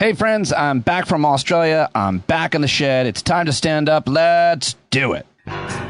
Hey friends, I'm back from Australia. I'm back in the shed. It's time to stand up. Let's do it.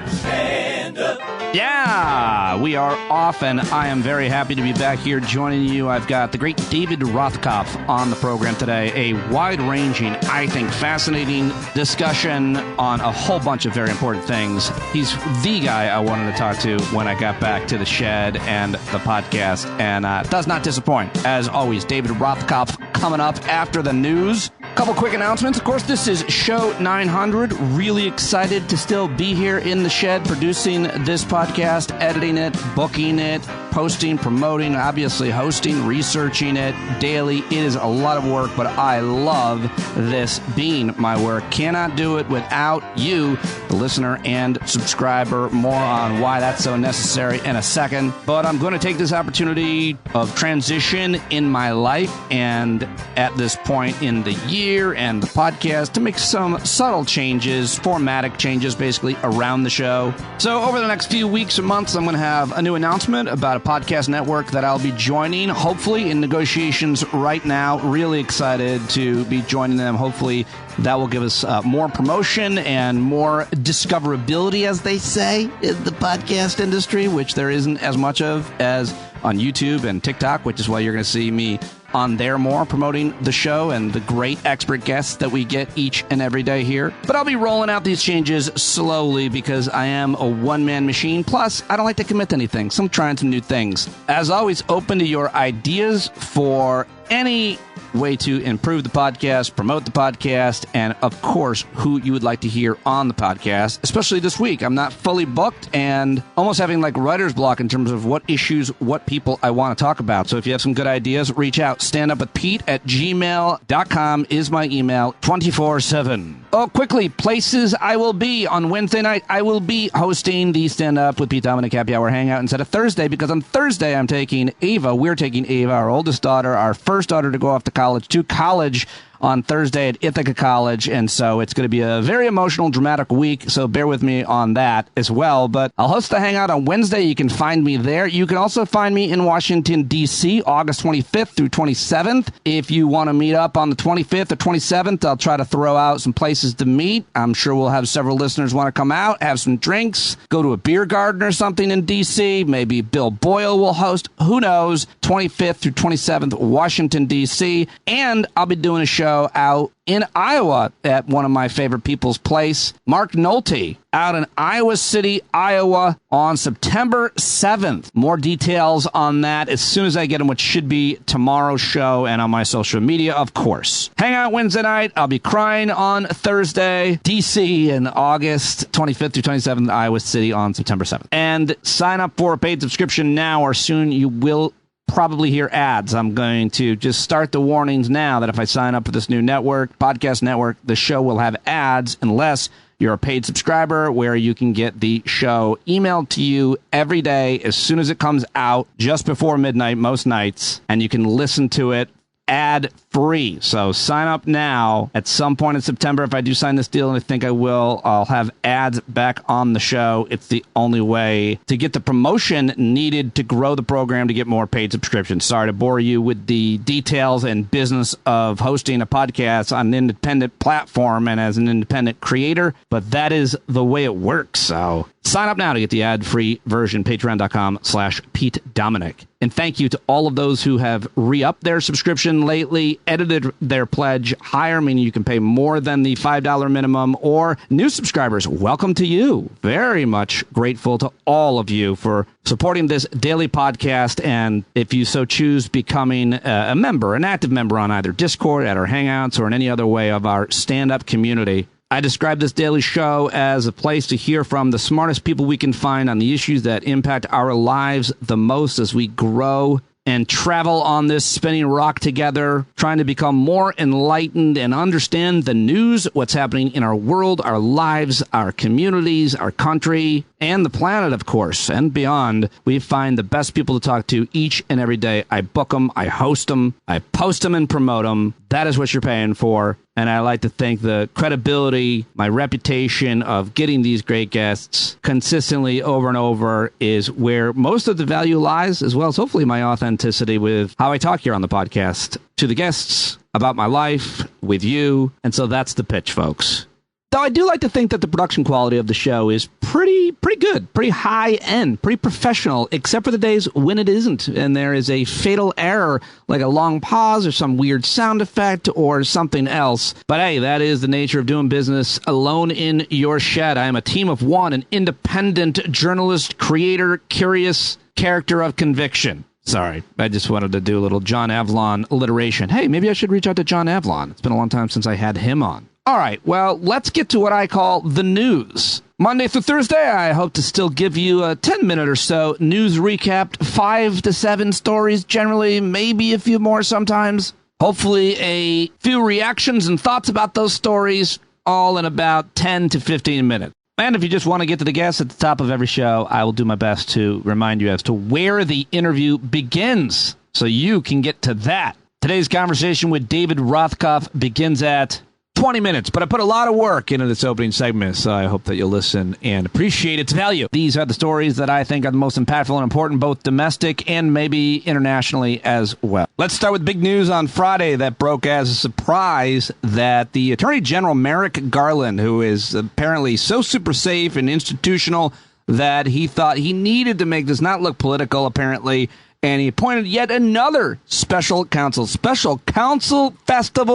Stand up. Yeah, we are off, and I am very happy to be back here joining you. I've got the great David Rothkopf on the program today. A wide-ranging, I think, fascinating discussion on a whole bunch of very important things. He's the guy I wanted to talk to when I got back to the shed and the podcast, and does not disappoint. As always, David Rothkopf coming up after the news. Couple quick announcements. Of course, this is show 900. Really excited to still be here in the shed producing this podcast, editing it, booking it, posting, promoting, obviously hosting, researching it daily. It is a lot of work, but I love this being my work. Cannot do it without you, the listener and subscriber. More on why that's so necessary in a second. But I'm going to take this opportunity of transition in my life and at this point in the year and the podcast to make some subtle changes, formatic changes basically around the show. So over the next few weeks and months, I'm going to have a new announcement about a podcast network that I'll be joining, hopefully in negotiations right now. Really excited to be joining them. Hopefully that will give us more promotion and more discoverability, as they say, in the podcast industry, which there isn't as much of as on YouTube and TikTok, which is why you're going to see me on there more, promoting the show and the great expert guests that we get each and every day here. But I'll be rolling out these changes slowly because I am a one-man machine. Plus, I don't like to commit to anything, so I'm trying some new things. As always, open to your ideas for any way to improve the podcast, promote the podcast, and of course, who you would like to hear on the podcast, especially this week. I'm not fully booked and almost having like writer's block in terms of what issues, what people I want to talk about. So if you have some good ideas, reach out. standupwithpete@gmail.com is my email 24/7. Oh, quickly, places I will be. On Wednesday night, I will be hosting the Stand Up with Pete Dominic Happy Hour Hangout instead of Thursday, because on Thursday I'm taking Ava. We're taking Ava, our oldest daughter, our first daughter to go off to college on Thursday at Ithaca College, and so it's going to be a very emotional, dramatic week, so bear with me on that as well. But I'll host the Hangout on Wednesday. You can find me there. You can also find me in Washington, D.C., August 25th through 27th. If you want to meet up on the 25th or 27th, I'll try to throw out some places to meet. I'm sure we'll have several listeners want to come out, have some drinks, go to a beer garden or something in D.C. Maybe Bill Boyle will host. Who knows? 25th through 27th, Washington, D.C., and I'll be doing a show out in Iowa at one of my favorite people's place, Mark Nolte, out in Iowa City, Iowa on September 7th. More details on that as soon as I get them, which should be tomorrow's show and on my social media, of course. Hang out Wednesday night. I'll be crying on Thursday, DC in August 25th through 27th, Iowa City on September 7th. And sign up for a paid subscription now or soon you will probably hear ads. I'm going to just start the warnings now that if I sign up for this new network, podcast network, the show will have ads unless you're a paid subscriber, where you can get the show emailed to you every day as soon as it comes out, just before midnight most nights, and you can listen to it ad-free. So sign up now. At some point in September, if I do sign this deal, and I think I will, I'll have ads back on the show. It's the only way to get the promotion needed to grow the program to get more paid subscriptions. Sorry to bore you with the details and business of hosting a podcast on an independent platform and as an independent creator, but that is the way it works. So sign up now to get the ad-free version, patreon.com/Pete Dominic. And thank you to all of those who have re-upped their subscription lately, edited their pledge higher, meaning you can pay more than the $5 minimum, or new subscribers. Welcome to you. Very much grateful to all of you for supporting this daily podcast. And if you so choose, becoming a member, an active member on either Discord, at our Hangouts, or in any other way of our stand-up community. I describe this daily show as a place to hear from the smartest people we can find on the issues that impact our lives the most as we grow and travel on this spinning rock together, trying to become more enlightened and understand the news, what's happening in our world, our lives, our communities, our country, and the planet, of course, and beyond. We find the best people to talk to each and every day. I book them, I host them, I post them and promote them. That is what you're paying for. And I like to think the credibility, my reputation of getting these great guests consistently over and over is where most of the value lies, as well as hopefully my authenticity with how I talk here on the podcast to the guests about my life with you. And so that's the pitch, folks. Though I do like to think that the production quality of the show is pretty good, pretty high end, pretty professional, except for the days when it isn't, and there is a fatal error, like a long pause or some weird sound effect or something else. But hey, that is the nature of doing business alone in your shed. I am a team of one, an independent journalist, creator, curious character of conviction. Sorry, I just wanted to do a little John Avlon alliteration. Hey, maybe I should reach out to John Avlon. It's been a long time since I had him on. All right, well, let's get to what I call the news. Monday through Thursday, I hope to still give you a 10-minute or so news recap, 5 to 7 stories generally, maybe a few more sometimes. Hopefully a few reactions and thoughts about those stories, all in about 10 to 15 minutes. And if you just want to get to the guests at the top of every show, I will do my best to remind you as to where the interview begins, so you can get to that. Today's conversation with David Rothkopf begins at 20 minutes, but I put a lot of work into this opening segment, so I hope that you'll listen and appreciate its value. These are the stories that I think are the most impactful and important, both domestic and maybe internationally as well. Let's start with big news on Friday that broke as a surprise that the Attorney General Merrick Garland, who is apparently so super safe and institutional that he thought he needed to make this not look political, apparently, and he appointed yet another special counsel festival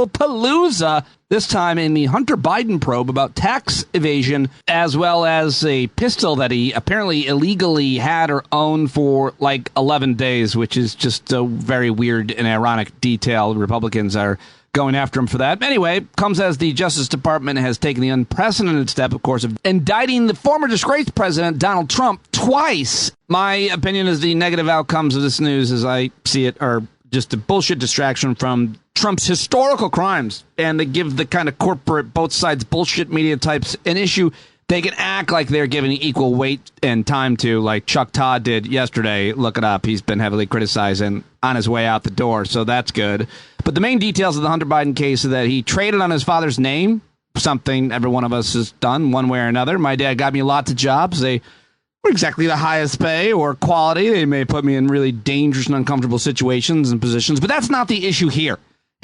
palooza, this time in the Hunter Biden probe about tax evasion, as well as a pistol that he apparently illegally had or owned for like 11 days, which is just a very weird and ironic detail. Republicans are going after him for that. Anyway, comes as the Justice Department has taken the unprecedented step, of course, of indicting the former disgraced president, Donald Trump, twice. My opinion is the negative outcomes of this news, as I see it, are just a bullshit distraction from Trump's historical crimes, and they give the kind of corporate, both sides bullshit media types an issue they can act like they're giving equal weight and time to, like Chuck Todd did yesterday. Look it up. He's been heavily criticized and on his way out the door, so that's good. But the main details of the Hunter Biden case are that he traded on his father's name, something every one of us has done one way or another. My dad got me lots of jobs. They were exactly the highest pay or quality. They may put me in really dangerous and uncomfortable situations and positions, but that's not the issue here.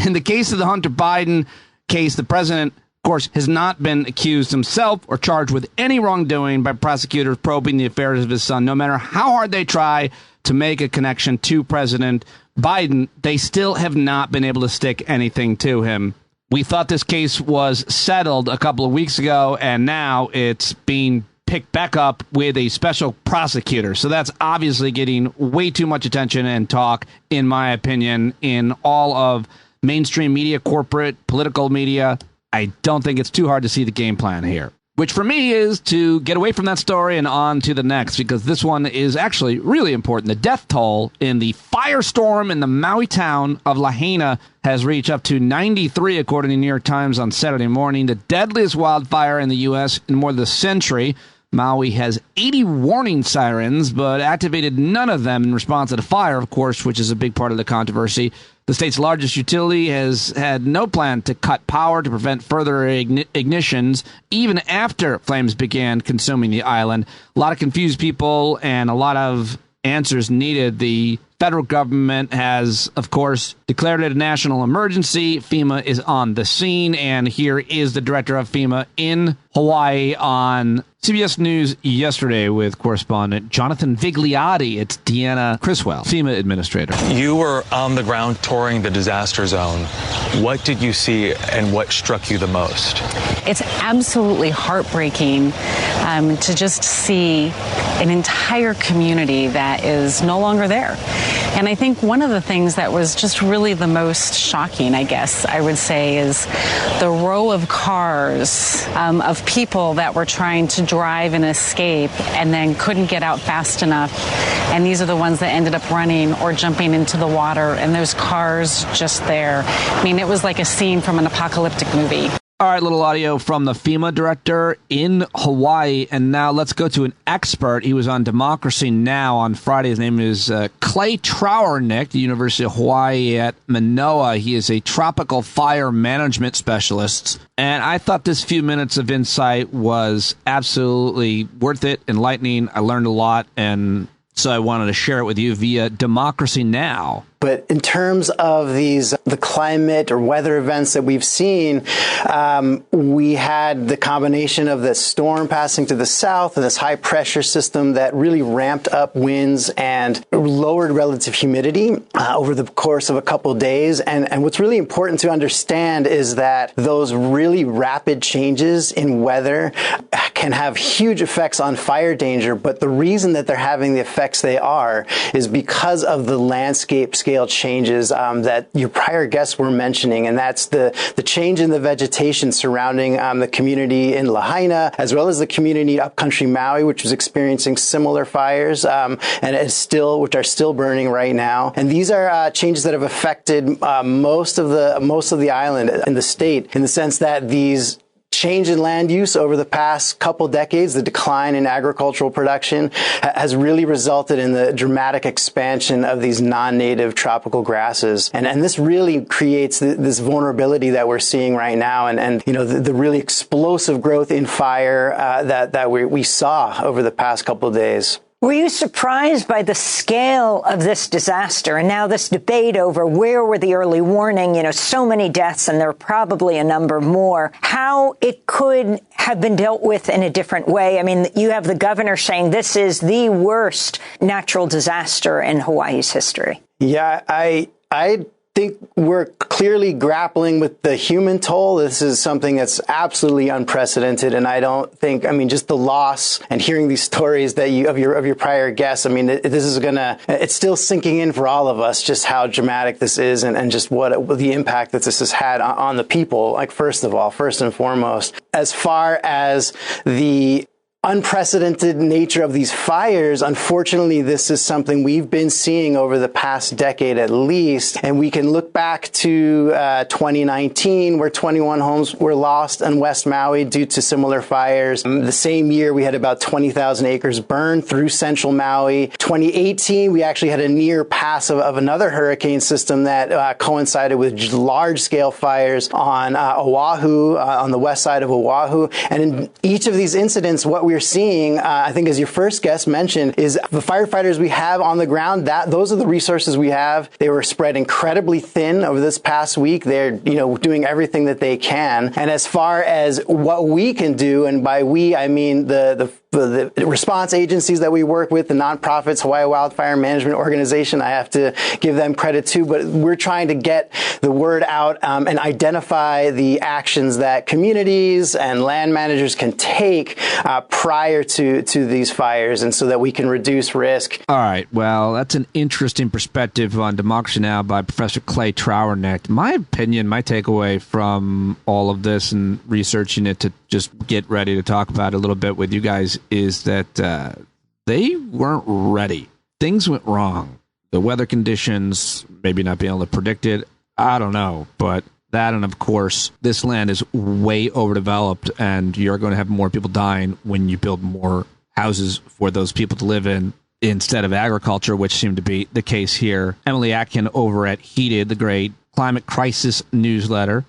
In the case of the Hunter Biden case, the president, of course, has not been accused himself or charged with any wrongdoing by prosecutors probing the affairs of his son. No matter how hard they try to make a connection to President Biden, they still have not been able to stick anything to him. We thought this case was settled a couple of weeks ago, and now it's being picked back up with a special prosecutor. So that's obviously getting way too much attention and talk, in my opinion, in all of mainstream media, corporate, political media. I don't think it's too hard to see the game plan here, which for me is to get away from that story and on to the next, because this one is actually really important. The death toll in the firestorm in the Maui town of Lahaina has reached up to 93, according to the New York Times on Saturday morning, the deadliest wildfire in the U.S. in more than a century. Maui has 80 warning sirens, but activated none of them in response to the fire, of course, which is a big part of the controversy. The state's largest utility has had no plan to cut power to prevent further ignitions, even after flames began consuming the island. A lot of confused people and a lot of answers needed. The federal government has, of course, declared it a national emergency. FEMA is on the scene, and here is the director of FEMA in Hawaii on CBS News yesterday with correspondent Jonathan Vigliotti. It's Deanna Criswell, FEMA administrator. You were on the ground touring the disaster zone. What did you see and what struck you the most? It's absolutely heartbreaking to just see an entire community that is no longer there. And I think one of the things that was just really the most shocking, I guess I would say, is the row of cars of people that were trying to drive and escape and then couldn't get out fast enough. And these are the ones that ended up running or jumping into the water, and those cars just there. I mean, it was like a scene from an apocalyptic movie. All right, little audio from the FEMA director in Hawaii. And now let's go to an expert. He was on Democracy Now! On Friday. His name is Clay Trowernick, the University of Hawaii at Manoa. He is a tropical fire management specialist. And I thought this few minutes of insight was absolutely worth it, enlightening. I learned a lot, and so I wanted to share it with you via Democracy Now! But in terms of the climate or weather events that we've seen, we had the combination of the storm passing to the south and this high pressure system that really ramped up winds and lowered relative humidity over the course of a couple of days. And what's really important to understand is that those really rapid changes in weather can have huge effects on fire danger. But the reason that they're having the effects they are is because of the landscape scale changes that your prior guests were mentioning. And that's the change in the vegetation surrounding the community in Lahaina, as well as the community upcountry Maui, which is experiencing similar fires which are still burning right now. And these are changes that have affected most of the island in the state, in the sense that these change in land use over the past couple decades, the decline in agricultural production has really resulted in the dramatic expansion of these non-native tropical grasses. And this really creates this vulnerability that we're seeing right now, and the really explosive growth in fire that we saw over the past couple of days. Were you surprised by the scale of this disaster and now this debate over where were the early warning, so many deaths, and there are probably a number more, how it could have been dealt with in a different way? I mean, you have the governor saying this is the worst natural disaster in Hawaii's history. Yeah, I think we're clearly grappling with the human toll. This is something that's absolutely unprecedented, and I don't think, just the loss and hearing these stories that of your prior guests, it's still sinking in for all of us just how dramatic this is and just what the impact that this has had on the people, first and foremost. As far as the unprecedented nature of these fires, unfortunately, this is something we've been seeing over the past decade at least. And we can look back to 2019, where 21 homes were lost in West Maui due to similar fires. The same year, we had about 20,000 acres burned through central Maui. 2018, we actually had a near pass of another hurricane system that coincided with large-scale fires on Oahu, on the west side of Oahu. And in each of these incidents, what we're seeing, I think as your first guest mentioned, is the firefighters we have on the ground, those are the resources we have. They were spread incredibly thin over this past week. They're, doing everything that they can. And as far as what we can do, and by we, I mean the response agencies that we work with, the nonprofits, Hawaii Wildfire Management Organization, I have to give them credit too, but we're trying to get the word out and identify the actions that communities and land managers can take prior to these fires, and so that we can reduce risk. All right. Well, that's an interesting perspective on Democracy Now! By Professor Clay Trauerknecht. My opinion, my takeaway from all of this and researching it to just get ready to talk about it a little bit with you guys is that they weren't ready. Things went wrong. The weather conditions, maybe not being able to predict it, I don't know. But that, and of course, this land is way overdeveloped, and you're going to have more people dying when you build more houses for those people to live in instead of agriculture, which seemed to be the case here. Emily Atkin over at Heated, the great climate crisis newsletter,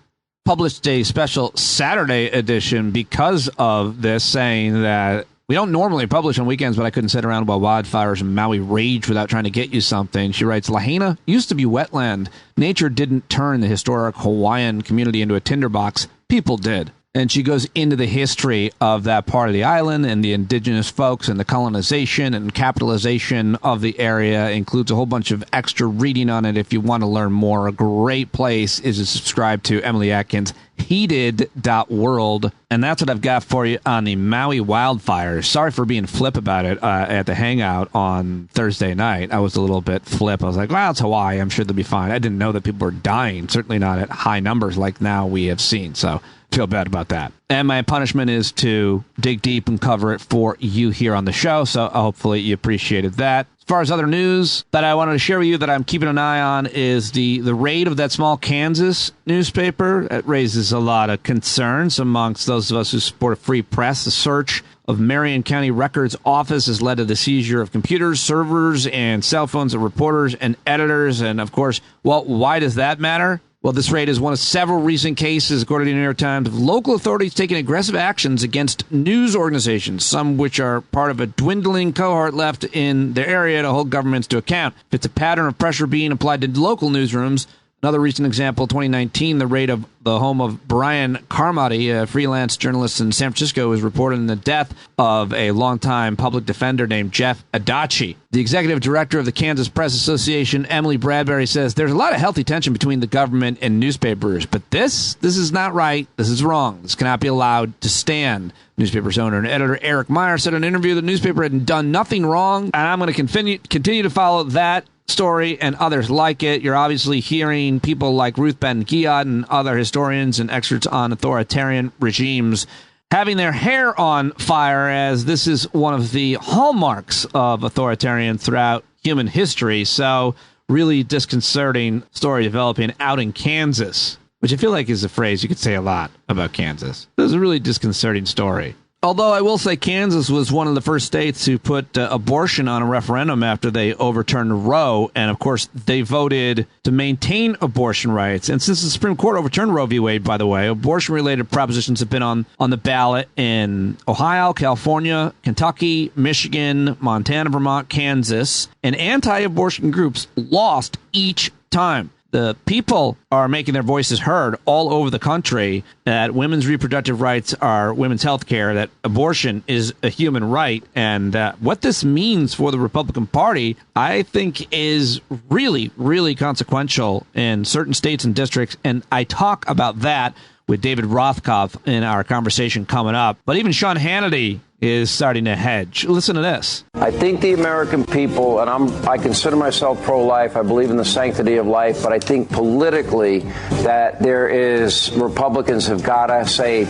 published a special Saturday edition because of this, saying that we don't normally publish on weekends, but I couldn't sit around while wildfires in Maui rage without trying to get you something. She writes, Lahaina used to be wetland. Nature didn't turn the historic Hawaiian community into a tinderbox. People did. And she goes into the history of that part of the island and the indigenous folks and the colonization and capitalization of the area. Includes a whole bunch of extra reading on it if you want to learn more. A great place is to subscribe to Emily Atkins' heated.world. And that's what I've got for you on the Maui wildfires. Sorry for being flip about it at the Hangout on Thursday night. I was a little bit flip. I was like, well, it's Hawaii. I'm sure they'll be fine. I didn't know that people were dying, certainly not at high numbers like now we have seen. So feel bad about that. And my punishment is to dig deep and cover it for you here on the show. So hopefully you appreciated that. As far as other news that I wanted to share with you that I'm keeping an eye on is the raid of that small Kansas newspaper. It raises a lot of concerns amongst those of us who support a free press. The search of Marion County Records Office has led to the seizure of computers, servers, and cell phones of reporters and editors. And, of course, well, why does that matter? Well, this raid is one of several recent cases, according to the New York Times, of local authorities taking aggressive actions against news organizations, some which are part of a dwindling cohort left in their area to hold governments to account. If it's a pattern of pressure being applied to local newsrooms, another recent example, 2019, the raid of the home of Brian Carmody, a freelance journalist in San Francisco, was reported in the death of a longtime public defender named Jeff Adachi. The executive director of the Kansas Press Association, Emily Bradbury, says there's a lot of healthy tension between the government and newspapers, but this is not right. This is wrong. This cannot be allowed to stand. Newspaper's owner and editor Eric Meyer said in an interview the newspaper had done nothing wrong, and I'm going to continue to follow that story and others like it. You're obviously hearing people like Ruth Ben-Ghiat and other historians and experts on authoritarian regimes having their hair on fire, as this is one of the hallmarks of authoritarian throughout human history. So really disconcerting story developing out in Kansas, which I feel like is a phrase you could say a lot about Kansas. This is a really disconcerting story. Although I will say Kansas was one of the first states to put abortion on a referendum after they overturned Roe. And, of course, they voted to maintain abortion rights. And since the Supreme Court overturned Roe v. Wade, by the way, abortion-related propositions have been on the ballot in Ohio, California, Kentucky, Michigan, Montana, Vermont, Kansas. And anti-abortion groups lost each time. The people are making their voices heard all over the country that women's reproductive rights are women's health care, that abortion is a human right. And what this means for the Republican Party, I think, is really, really consequential in certain states and districts. And I talk about that with David Rothkopf in our conversation coming up. But even Sean Hannity is starting to hedge. Listen to this. I think the American people, and I consider myself pro-life, I believe in the sanctity of life, but I think politically that there is, Republicans have got to say,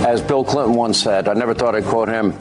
as Bill Clinton once said, I never thought I'd quote him,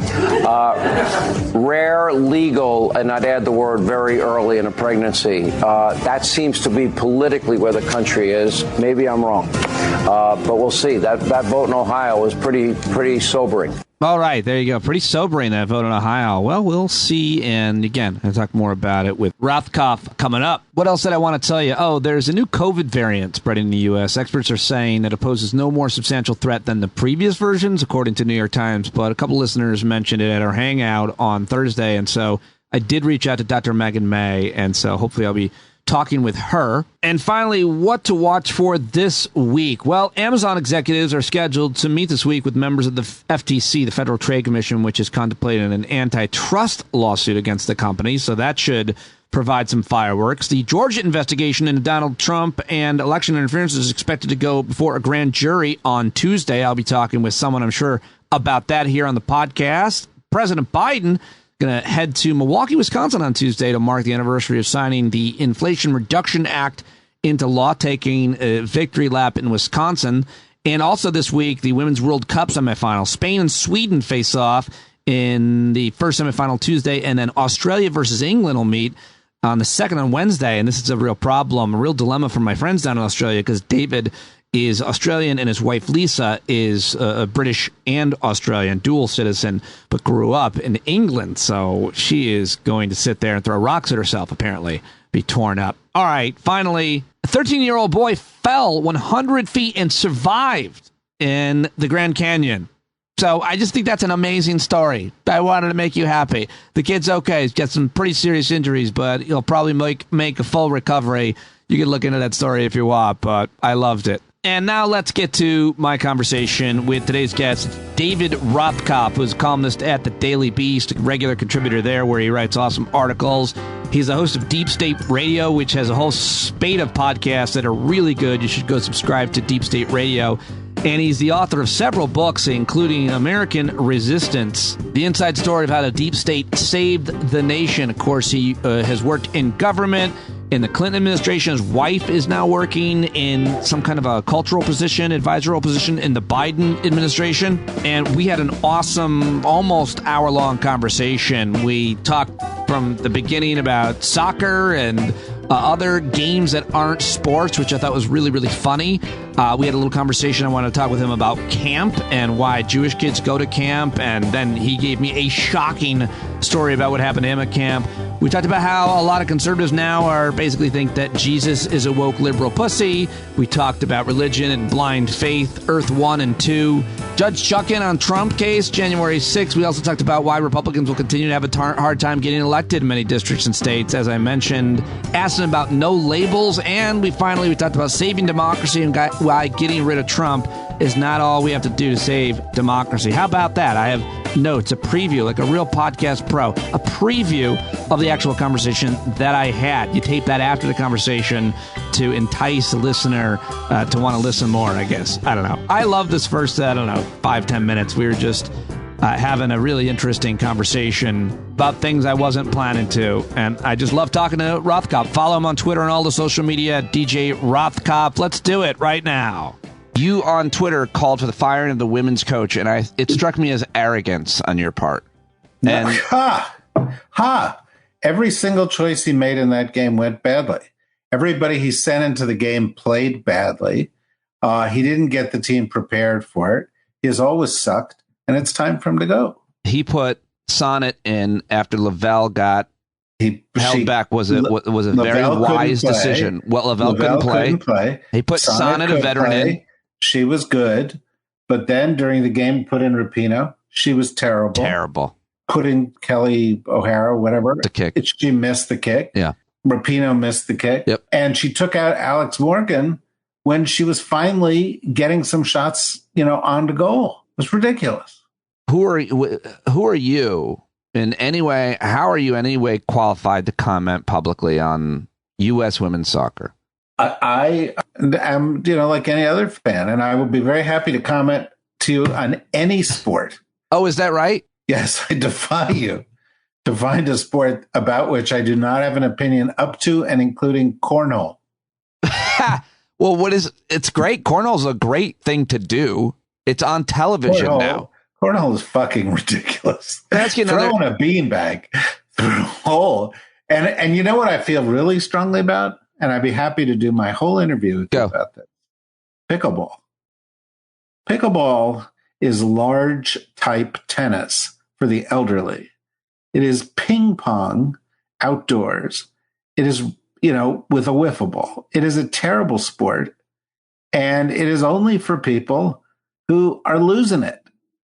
rare, legal, and I'd add the word very early in a pregnancy. That seems to be politically where the country is. Maybe I'm wrong, but we'll see. That vote in Ohio was pretty sobering. All right, there you go. Pretty sobering, that vote in Ohio. Well, we'll see. And again, I'll talk more about it with Rothkopf coming up. What else did I want to tell you? Oh, there's a new COVID variant spreading in the U.S. Experts are saying that it poses no more substantial threat than the previous versions, according to New York Times. But a couple listeners mentioned it at our hangout on Thursday. And so I did reach out to Dr. Megan May. And so hopefully I'll be talking with her. And finally, what to watch for this week? Well, Amazon executives are scheduled to meet this week with members of the FTC, the Federal Trade Commission, which is contemplating an antitrust lawsuit against the company. So that should provide some fireworks. The Georgia investigation into Donald Trump and election interference is expected to go before a grand jury on Tuesday. I'll be talking with someone, I'm sure, about that here on the podcast. President Biden going to head to Milwaukee, Wisconsin on Tuesday to mark the anniversary of signing the Inflation Reduction Act into law, taking a victory lap in Wisconsin. And also this week, the Women's World Cup semifinal. Spain and Sweden face off in the first semifinal Tuesday, and then Australia versus England will meet on the second on Wednesday. And this is a real problem, a real dilemma for my friends down in Australia, because David is Australian and his wife Lisa is a British and Australian dual citizen, but grew up in England. So she is going to sit there and throw rocks at herself, apparently, be torn up. All right, finally, a 13-year-old boy fell 100 feet and survived in the Grand Canyon. So I just think that's an amazing story. I wanted to make you happy. The kid's okay. He's got some pretty serious injuries, but he'll probably make a full recovery. You can look into that story if you want, but I loved it. And now let's get to my conversation with today's guest, David Rothkopf, who's a columnist at the Daily Beast, a regular contributor there where he writes awesome articles. He's the host of Deep State Radio, which has a whole spate of podcasts that are really good. You should go subscribe to Deep State Radio. And he's the author of several books, including American Resistance, the inside story of how the deep state saved the nation. Of course, he has worked in government. In the Clinton administration, his wife is now working in some kind of a cultural position, advisory position in the Biden administration. And we had an awesome, almost hour-long conversation. We talked from the beginning about soccer and other games that aren't sports, which I thought was really, really funny. We had a little conversation. I wanted to talk with him about camp and why Jewish kids go to camp. And then he gave me a shocking story about what happened to him at camp. We talked about how a lot of conservatives now are basically think that Jesus is a woke liberal pussy. We talked about religion and blind faith, Earth 1 and 2. Judge Chuck-in on Trump case, January 6th. We also talked about why Republicans will continue to have a hard time getting elected in many districts and states, as I mentioned. Asked him about no labels. And we talked about saving democracy and why getting rid of Trump is not all we have to do to save democracy. How about that? I have notes, a preview, like a real podcast pro, a preview of the actual conversation that I had. You tape that after the conversation to entice the listener to want to listen more, I guess. I don't know. I love this first, 5-10 minutes. We were just having a really interesting conversation about things I wasn't planning to. And I just love talking to Rothkopf. Follow him on Twitter and all the social media, DJ Rothkopf. Let's do it right now. You on Twitter called for the firing of the women's coach, and it struck me as arrogance on your part. And every single choice he made in that game went badly. Everybody he sent into the game played badly. He didn't get the team prepared for it. He has always sucked, and it's time for him to go. He put Sonnet in after Lavelle got held back. Was a very wise decision. Well, Lavelle couldn't play. He put Sonnet, a veteran, in. She was good, but then during the game, put in Rapinoe. She was terrible. Put in Kelly O'Hara, whatever. The kick. She missed the kick. Yeah. Rapinoe missed the kick. Yep. And she took out Alex Morgan when she was finally getting some shots, on the goal. It was ridiculous. Who are you in any way? How are you in any way qualified to comment publicly on U.S. women's soccer? I am, like any other fan, and I will be very happy to comment to you on any sport. Oh, is that right? Yes, I defy you to find a sport about which I do not have an opinion up to and including cornhole. Well, it's great. Cornhole's a great thing to do. It's on television now. Cornhole is fucking ridiculous. Throwing a beanbag through a hole. And you know what I feel really strongly about? And I'd be happy to do my whole interview with you about this. Pickleball. Pickleball is large type tennis for the elderly. It is ping pong outdoors. It is, with a wiffle ball. It is a terrible sport. And it is only for people who are losing it,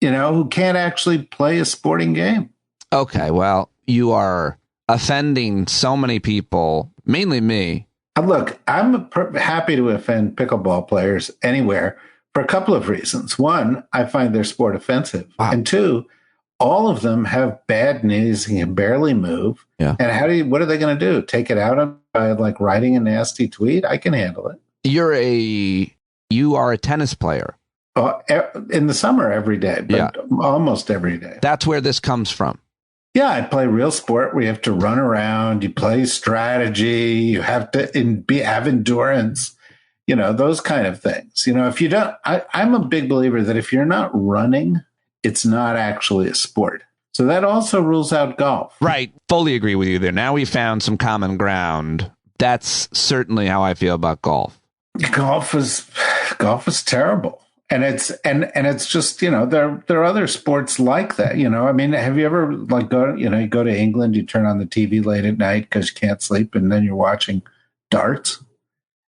who can't actually play a sporting game. Okay, well, you are offending so many people, mainly me. Look, I'm happy to offend pickleball players anywhere for a couple of reasons. One, I find their sport offensive. Wow. And two, all of them have bad knees and can barely move. Yeah. And what are they going to do? Take it out on by writing a nasty tweet? I can handle it. You are a tennis player. In the summer every day, but almost every day. That's where this comes from. Yeah, I play real sport where you have to run around, you play strategy, you have to have endurance, those kind of things. If you don't, I'm a big believer that if you're not running, it's not actually a sport. So that also rules out golf. Right. Fully agree with you there. Now we found some common ground. That's certainly how I feel about golf. Golf is terrible. And it's just, there are other sports like that, I mean, have you ever you go to England, you turn on the TV late at night because you can't sleep and then you're watching darts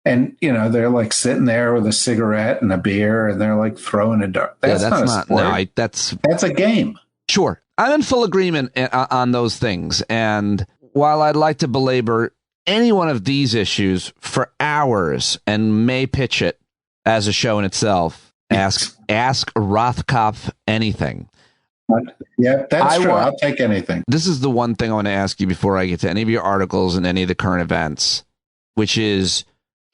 and, they're sitting there with a cigarette and a beer and they're throwing a dart. That's not a sport. No, that's a game. Sure. I'm in full agreement on those things. And while I'd like to belabor any one of these issues for hours and may pitch it as a show in itself, Ask Rothkopf anything. Yeah, that's true. I'll take anything. This is the one thing I want to ask you before I get to any of your articles and any of the current events, which is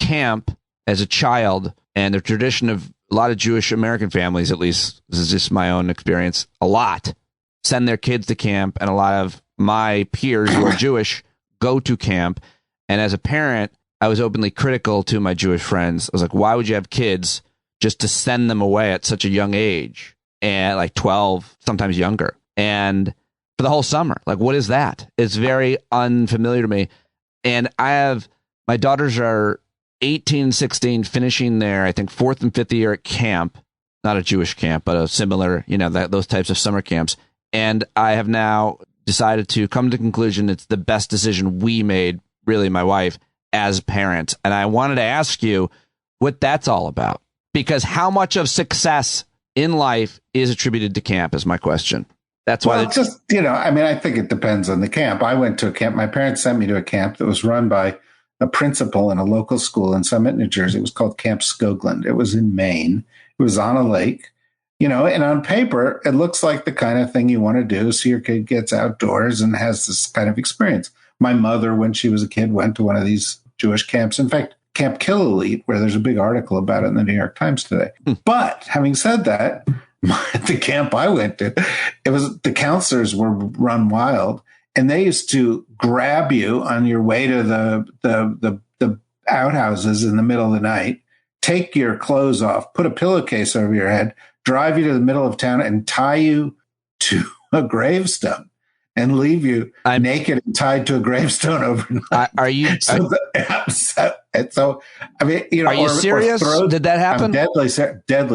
camp as a child and the tradition of a lot of Jewish American families, at least this is just my own experience, send their kids to camp. And a lot of my peers who are Jewish go to camp. And as a parent, I was openly critical to my Jewish friends. I was like, why would you have kids just to send them away at such a young age, and 12, sometimes younger, and for the whole summer? What is that? It's very unfamiliar to me. And my daughters are 18 and 16, finishing their, I think, 4th and 5th year at camp, not a Jewish camp, but a similar, those types of summer camps. And I have now decided to come to the conclusion it's the best decision we made, really my wife, as parents. And I wanted to ask you what that's all about. Because how much of success in life is attributed to camp is my question. That's why. Well, just, I think it depends on the camp. I went to a camp. My parents sent me to a camp that was run by a principal in a local school in Summit, New Jersey. It was called Camp Skoglund. It was in Maine. It was on a lake, and on paper, it looks like the kind of thing you want to do. So your kid gets outdoors and has this kind of experience. My mother, when she was a kid, went to one of these Jewish camps. In fact, Camp Kill Elite, where there's a big article about it in the New York Times today. But having said that, the camp I went to, the counselors were run wild, and they used to grab you on your way to the outhouses in the middle of the night, take your clothes off, put a pillowcase over your head, drive you to the middle of town, and tie you to a gravestone. And leave you naked and tied to a gravestone overnight. Are you? Are you serious? Did that happen? Deadly.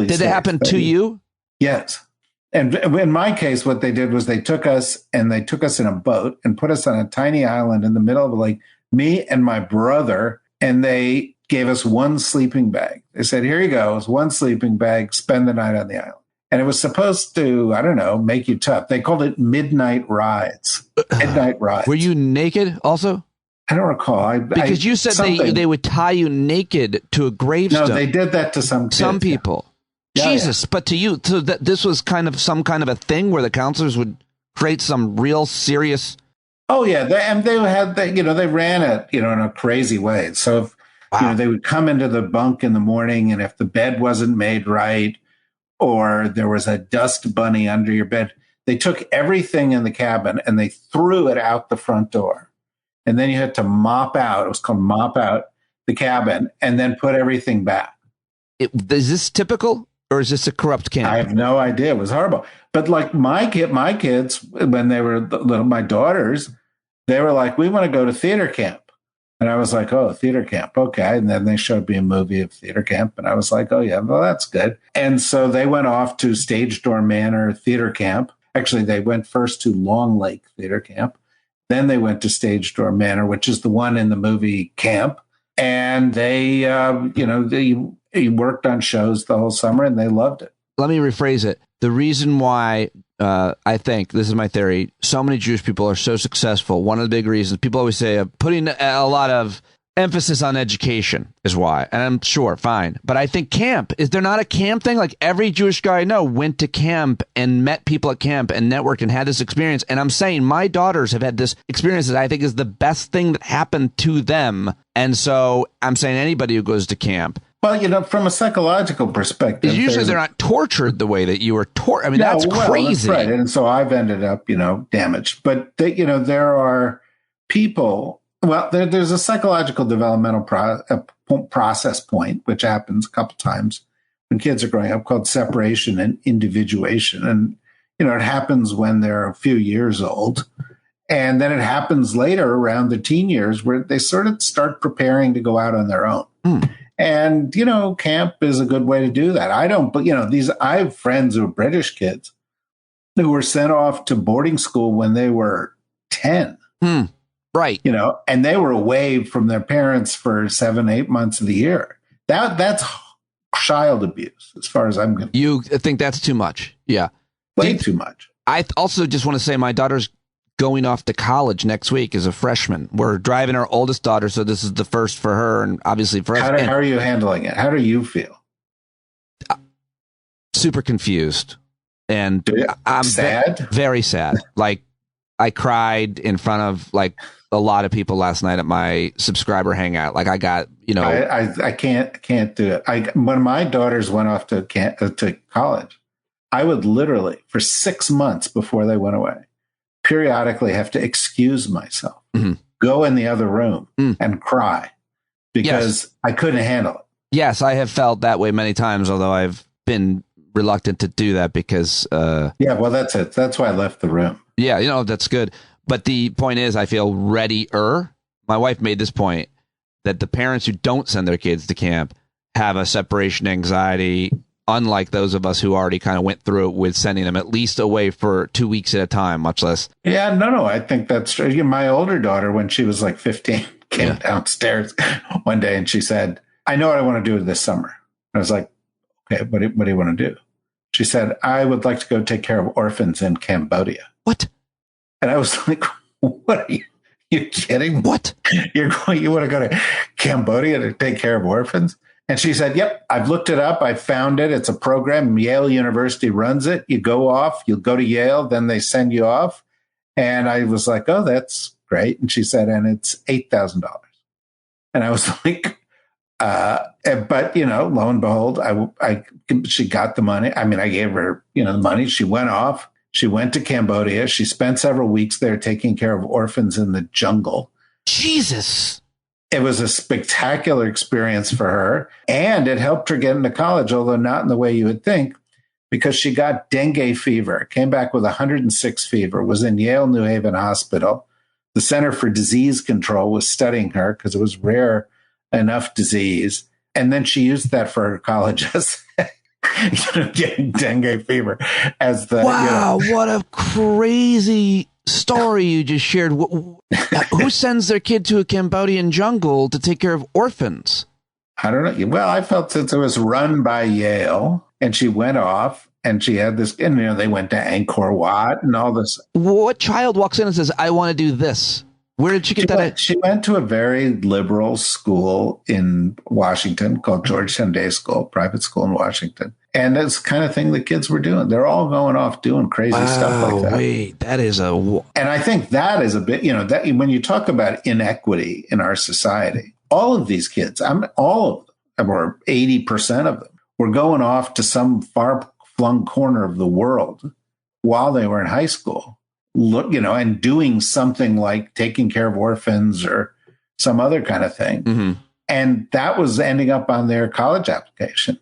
Did it happen to you? Yes. And in my case, what they did was they took us in a boat and put us on a tiny island in the middle of the lake, me and my brother, and they gave us one sleeping bag. They said, "Here you go, it's one sleeping bag. Spend the night on the island." And it was supposed to, make you tough. They called it midnight rides. Midnight rides. Were you naked also? I don't recall. Because you said they would tie you naked to a gravestone. No, they did that to some kids. Some people. Yeah. Jesus, yeah. But to you, so this was kind of some kind of a thing where the counselors would create some real serious. Oh yeah, they ran it, in a crazy way. So if they would come into the bunk in the morning, and if the bed wasn't made right, or there was a dust bunny under your bed, they took everything in the cabin and they threw it out the front door. And then you had to mop out. It was called mop out the cabin and then put everything back. Is this typical, or is this a corrupt camp? I have no idea. It was horrible. But like my kids, when they were little, my daughters, they were like, "We want to go to theater camp." And I was like, "Oh, theater camp. Okay." And then they showed me a movie of theater camp. And I was like, "Oh, yeah, well, that's good." And so they went off to Stage Door Manor Theater Camp. Actually, they went first to Long Lake Theater Camp. Then they went to Stage Door Manor, which is the one in the movie Camp. And they, they worked on shows the whole summer and they loved it. Let me rephrase it. The reason why I think, this is my theory, so many Jewish people are so successful, one of the big reasons, people always say putting a lot of emphasis on education is why. And I'm sure, fine. But I think camp, is there not a camp thing? Like every Jewish guy I know went to camp and met people at camp and networked and had this experience. And I'm saying my daughters have had this experience that I think is the best thing that happened to them. And so I'm saying anybody who goes to camp. Well, from a psychological perspective, usually they're not tortured the way that you were tortured. I mean, that's crazy. That's right. And so I've ended up, damaged. But, there are people. Well, there's a psychological developmental process point, which happens a couple times when kids are growing up, called separation and individuation. And, it happens when they're a few years old. And then it happens later around the teen years where they sort of start preparing to go out on their own. And, camp is a good way to do that. I have friends who are British kids who were sent off to boarding school when they were 10. Right. And they were away from their parents for 7-8 months of the year. That's child abuse, as far as I'm concerned. You think that's too much? Yeah. Way too much. I also just want to say my daughter's going off to college next week as a freshman. We're driving our oldest daughter, so this is the first for her and obviously for us. How are you handling it? How do you feel? Super confused. And I'm sad? Very sad. Like, I cried in front of like a lot of people last night at my subscriber hangout. Like I got, I can't do it. When my daughters went off to college, I would literally, for 6 months before they went away, periodically have to excuse myself, go in the other room and cry because I couldn't handle it. Yes, I have felt that way many times, although I've been reluctant to do that because... well, that's it. That's why I left the room. Yeah, that's good. But the point is, I feel readier. My wife made this point that the parents who don't send their kids to camp have a separation anxiety unlike those of us who already kind of went through it with sending them at least away for 2 weeks at a time, much less. Yeah, no, I think that's true. My older daughter, when she was like 15, came downstairs one day and she said, I know what I want to do this summer. I was like, okay, what do you want to do? She said, I would like to go take care of orphans in Cambodia. What? And I was like, what are you kidding? What? You want to go to Cambodia to take care of orphans? And she said, yep, I've looked it up. I found it. It's a program. Yale University runs it. You go off, you'll go to Yale, then they send you off. And I was like, oh, that's great. And she said, and it's $8,000. And I was like, but, lo and behold, she got the money. I mean, I gave her, the money. She went off. She went to Cambodia. She spent several weeks there taking care of orphans in the jungle. Jesus. It was a spectacular experience for her, and it helped her get into college, although not in the way you would think, because she got dengue fever, came back with 106 fever, was in Yale New Haven Hospital. The Center for Disease Control was studying her because it was rare enough disease. And then she used that for her college as getting dengue fever as the. Wow, what a crazy story you just shared. Who sends their kid to a Cambodian jungle to take care of orphans? I don't know. Well, I felt since it was run by Yale and she went off and she had this, and they went to Angkor Wat and all this. What child walks in and says, I want to do this? Where did she get that? She went to a very liberal school in Washington called Georgetown Day School, private school in Washington. And that's the kind of thing the kids were doing. They're all going off doing crazy stuff like that. Wait, that is and I think that is a bit, that when you talk about inequity in our society, all of these kids, all of them, or 80% of them, were going off to some far-flung corner of the world while they were in high school. And doing something like taking care of orphans or some other kind of thing. Mm-hmm. And that was ending up on their college application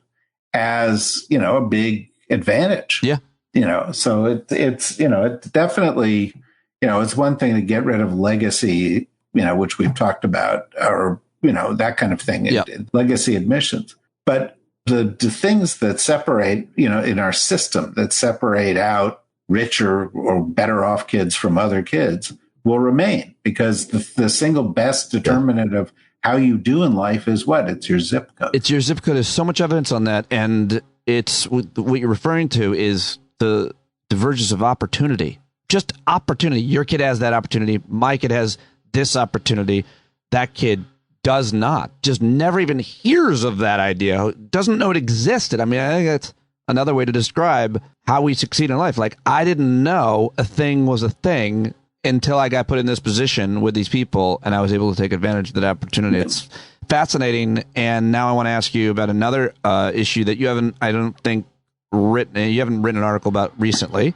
as, a big advantage. Yeah. So it's definitely, it's one thing to get rid of legacy, which we've talked about, or, that kind of thing, legacy admissions. But the things that separate, in our system that separate out richer or better off kids from other kids will remain, because the single best determinant of how you do in life is what? It's your zip code. It's your zip code. There's so much evidence on that. And it's what you're referring to is the divergence of opportunity, just opportunity. Your kid has that opportunity. My kid has this opportunity. That kid does not, just never even hears of that idea. Doesn't know it existed. I mean, I think that's another way to describe how we succeed in life. Like, I didn't know a thing was a thing until I got put in this position with these people, and I was able to take advantage of that opportunity. It's fascinating. And now I want to ask you about another issue that you haven't, I don't think, you haven't written an article about recently,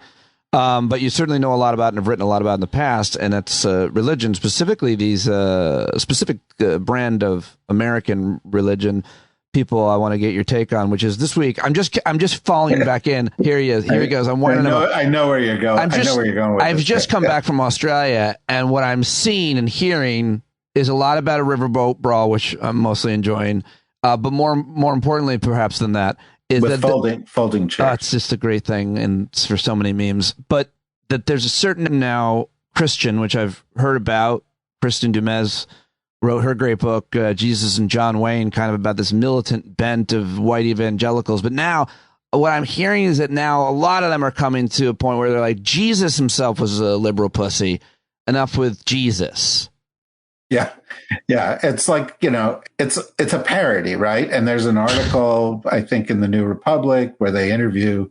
but you certainly know a lot about and have written a lot about in the past, and that's religion, specifically these specific brand of American religion. People I want to get your take on, which is this week. I'm just falling back in. Here he is. Here he goes. I know where you're going. I know where you're going with I've just come back from Australia, and what I'm seeing and hearing is a lot about a riverboat brawl, which I'm mostly enjoying. But more importantly, perhaps than that, is with that folding chairs. It's just a great thing, and it's for so many memes. But that there's a certain now Christian, which I've heard about, Kristen Dumez, wrote her great book, Jesus and John Wayne, kind of about this militant bent of white evangelicals. But now what I'm hearing is that now a lot of them are coming to a point where they're like, Jesus himself was a liberal pussy. Enough with Jesus. Yeah. Yeah. It's like, it's a parody, right? And there's an article, I think, in the New Republic where they interview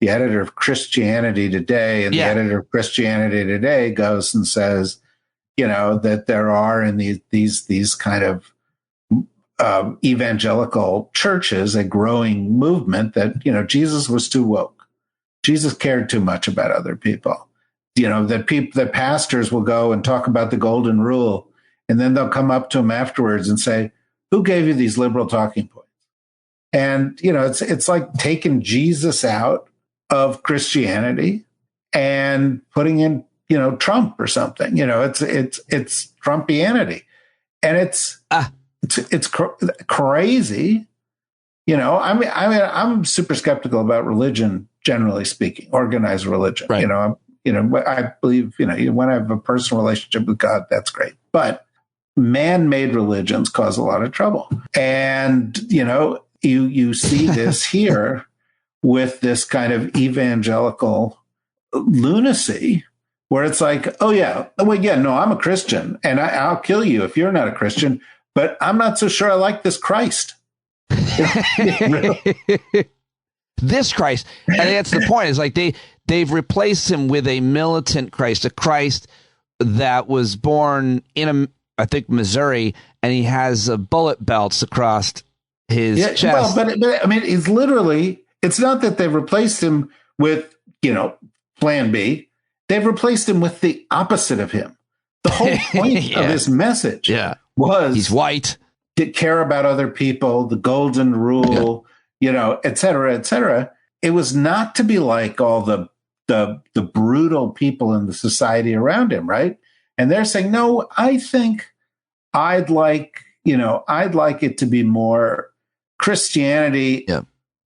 the editor of Christianity Today, and the editor of Christianity Today goes and says, that there are in these kind of evangelical churches a growing movement that, Jesus was too woke. Jesus cared too much about other people. That pastors will go and talk about the golden rule, and then they'll come up to him afterwards and say, who gave you these liberal talking points? And, it's like taking Jesus out of Christianity and putting in, Trump or something. It's Trumpianity, and it's crazy, I'm super skeptical about religion, generally speaking, organized religion. Right. I believe, you want to have a personal relationship with God. That's great. But man-made religions cause a lot of trouble. And, you see this here with this kind of evangelical lunacy where it's like, oh, yeah, no, I'm a Christian and I'll kill you if you're not a Christian, but I'm not so sure I like this Christ. This Christ. And that's the point. It's like they've replaced him with a militant Christ, a Christ that was born in, I think, Missouri, and he has bullet belts across his chest. Well, but I mean, it's not that they've replaced him with, Plan B. They've replaced him with the opposite of him. The whole point of his message was he's white. Care about other people, the golden rule, et cetera, et cetera. It was not to be like all the brutal people in the society around him, right? And they're saying, no, I think I'd like it to be more Christianity,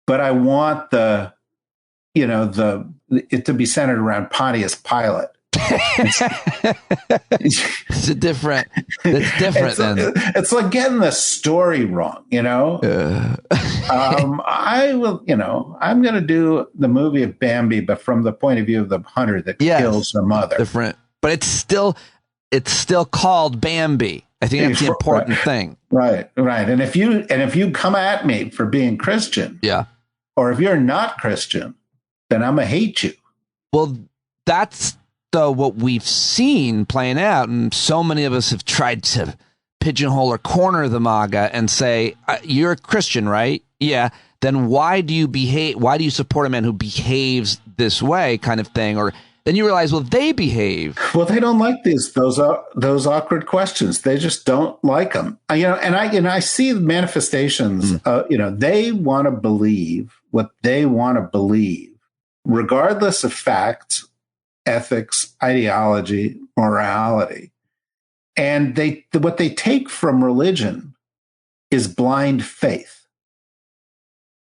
but I want it to be centered around Pontius Pilate. It's different. It's like getting the story wrong, I'm going to do the movie of Bambi, but from the point of view of the hunter that kills her mother. Different, but it's still called Bambi. I think that's the important thing. Right. And if you come at me for being Christian, or if you're not Christian, then I'm gonna hate you. Well, that's what we've seen playing out, and so many of us have tried to pigeonhole or corner the MAGA and say, you're a Christian, right? Yeah. Then why do you support a man who behaves this way, kind of thing? Or then you realize, well, they behave. Well, they don't like those awkward questions. They just don't like them. And I see manifestations. They want to believe what they want to believe, regardless of facts, ethics, ideology, morality. And what they take from religion is blind faith,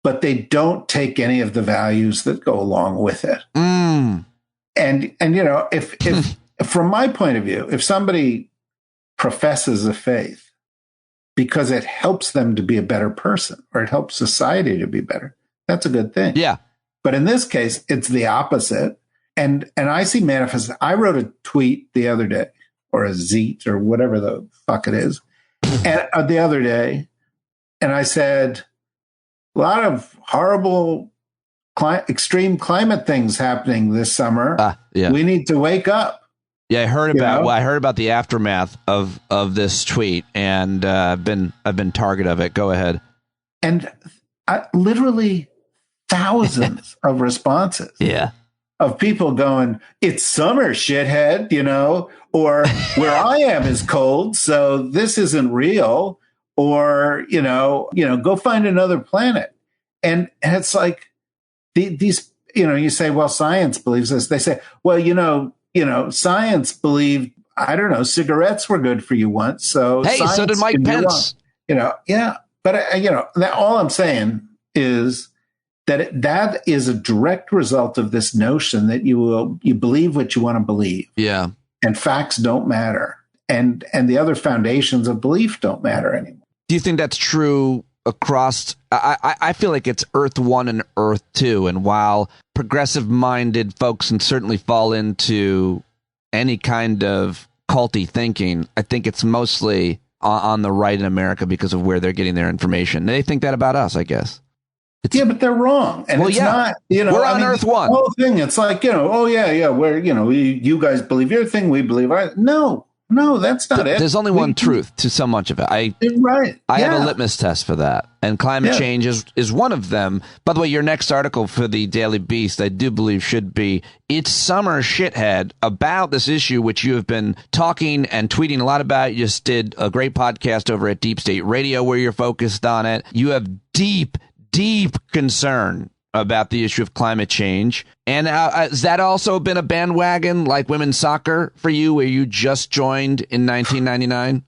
but they don't take any of the values that go along with it. And if from my point of view, if somebody professes a faith because it helps them to be a better person or it helps society to be better, that's a good thing. Yeah. But in this case, it's the opposite. And I see manifest. I wrote a tweet the other day, or a zeet, or whatever the fuck it is, and the other day, and I said, a lot of horrible extreme climate things happening this summer. We need to wake up. Yeah, I heard about the aftermath of this tweet, and I've been target of it. Go ahead. And literally thousands of responses. Yeah. Of people going, it's summer, shithead, or where I am is cold, so this isn't real, or, go find another planet. And it's like these, you say, well, science believes this. They say, well, science believed, I don't know, cigarettes were good for you once. So hey, so did Mike Pence. Yeah. But, all I'm saying is that is a direct result of this notion that you believe what you want to believe. Yeah. And facts don't matter. And the other foundations of belief don't matter anymore. Do you think that's true across? I feel like it's Earth 1 and Earth 2. And while progressive-minded folks can certainly fall into any kind of culty thinking, I think it's mostly on the right in America because of where they're getting their information. They think that about us, I guess. But they're wrong. And it's not, we're on Earth 1. The whole thing, it's like, where, you guys believe your thing, we believe ours. No, that's not it. There's only one truth to so much of it. I have a litmus test for that. And climate change is one of them. By the way, your next article for the Daily Beast, I do believe should be, It's Summer, Shithead, about this issue, which you have been talking and tweeting a lot about. You just did a great podcast over at Deep State Radio where you're focused on it. You have deep concern about the issue of climate change. And has that also been a bandwagon like women's soccer for you, where you just joined in 1999?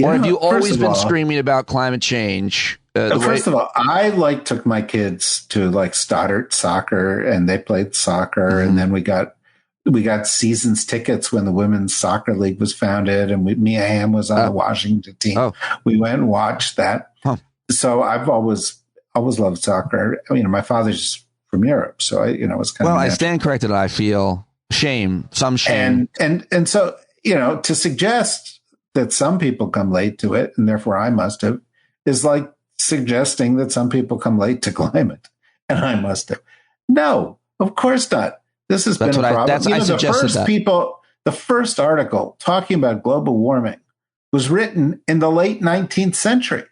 Or have you always been screaming about climate change First of all, I took my kids to Stoddard soccer, and they played soccer, mm-hmm. and then we got seasons tickets when the women's soccer league was founded, and Mia Hamm was on the Washington team. Oh. We went and watched that. Huh. So I've always loved soccer. I mean, my father's from Europe, so I was kind of. Well, I stand corrected. I feel some shame, and so to suggest that some people come late to it, and therefore I must have, is like suggesting that some people come late to climate, and I must have. No, of course not. This has been a problem. The first article talking about global warming was written in the late 19th century.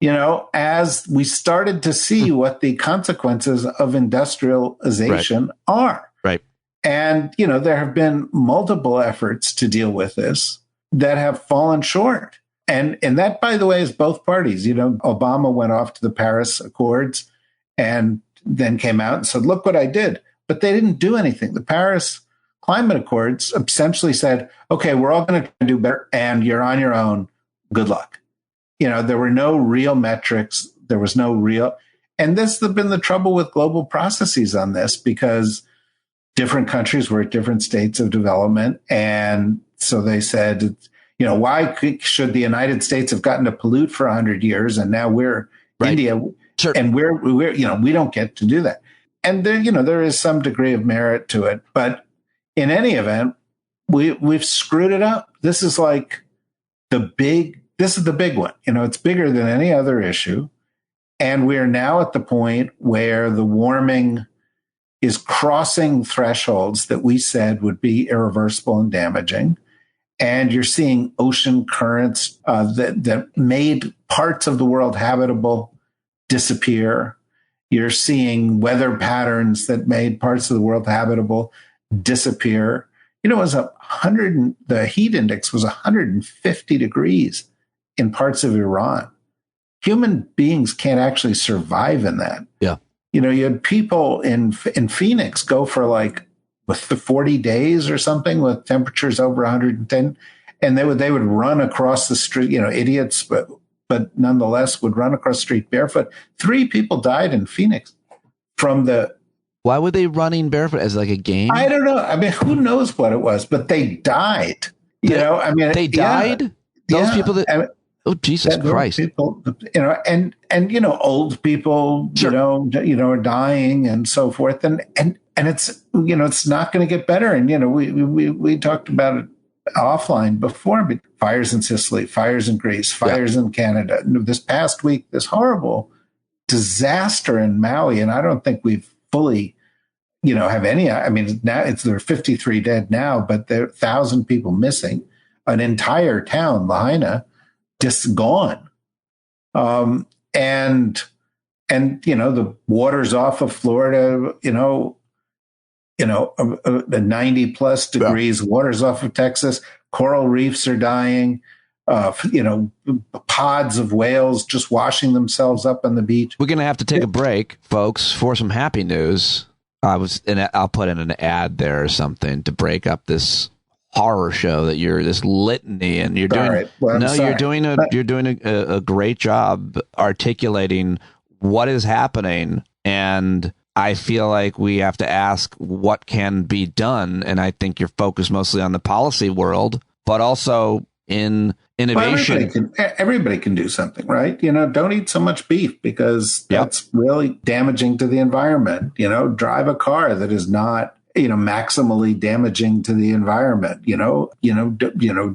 As we started to see what the consequences of industrialization are. Right. And, there have been multiple efforts to deal with this that have fallen short. And that, by the way, is both parties. Obama went off to the Paris Accords and then came out and said, look what I did. But they didn't do anything. The Paris Climate Accords essentially said, okay, we're all going to do better, and you're on your own. Good luck. There were no real metrics. There was no real. And this has been the trouble with global processes on this, because different countries were at different states of development. And so they said, why should the United States have gotten to pollute for 100 years? And now we're India, sure. And we're we don't get to do that. And there is some degree of merit to it. But in any event, we've screwed it up. This is the big one. It's bigger than any other issue. And we're now at the point where the warming is crossing thresholds that we said would be irreversible and damaging. And you're seeing ocean currents that made parts of the world habitable disappear. You're seeing weather patterns that made parts of the world habitable disappear. It was the heat index was 150 degrees in parts of Iran. Human beings can't actually survive in that. Yeah. You had people in Phoenix go for with the 40 days or something with temperatures over 110, and they would run across the street, idiots, but nonetheless would run across the street barefoot. 3 people died in Phoenix from the. Why were they running barefoot, as a game? I don't know. I mean, who knows what it was, but they died. They died. Those people that. Oh, Jesus Christ! People, and old people, sure. Are dying and so forth, and it's it's not going to get better. And we talked about it offline before, but fires in Sicily, fires in Greece, fires in Canada. This past week, this horrible disaster in Maui, and I don't think we've fully, have any. I mean, now there are 53 dead now, but there are 1,000 people missing. An entire town, Lahaina, just gone. And the waters off of Florida, the 90 plus degrees, waters off of Texas, coral reefs are dying, pods of whales just washing themselves up on the beach. We're going to have to take a break, folks, for some happy news. I'll put in an ad there or something to break up this horror show that you're this litany, and you're doing. Right. Well, you're doing a great job articulating what is happening, and I feel like we have to ask what can be done. And I think you're focused mostly on the policy world, but also in innovation. Well, everybody can do something, right? Don't eat so much beef because that's really damaging to the environment. Drive a car that is not maximally damaging to the environment.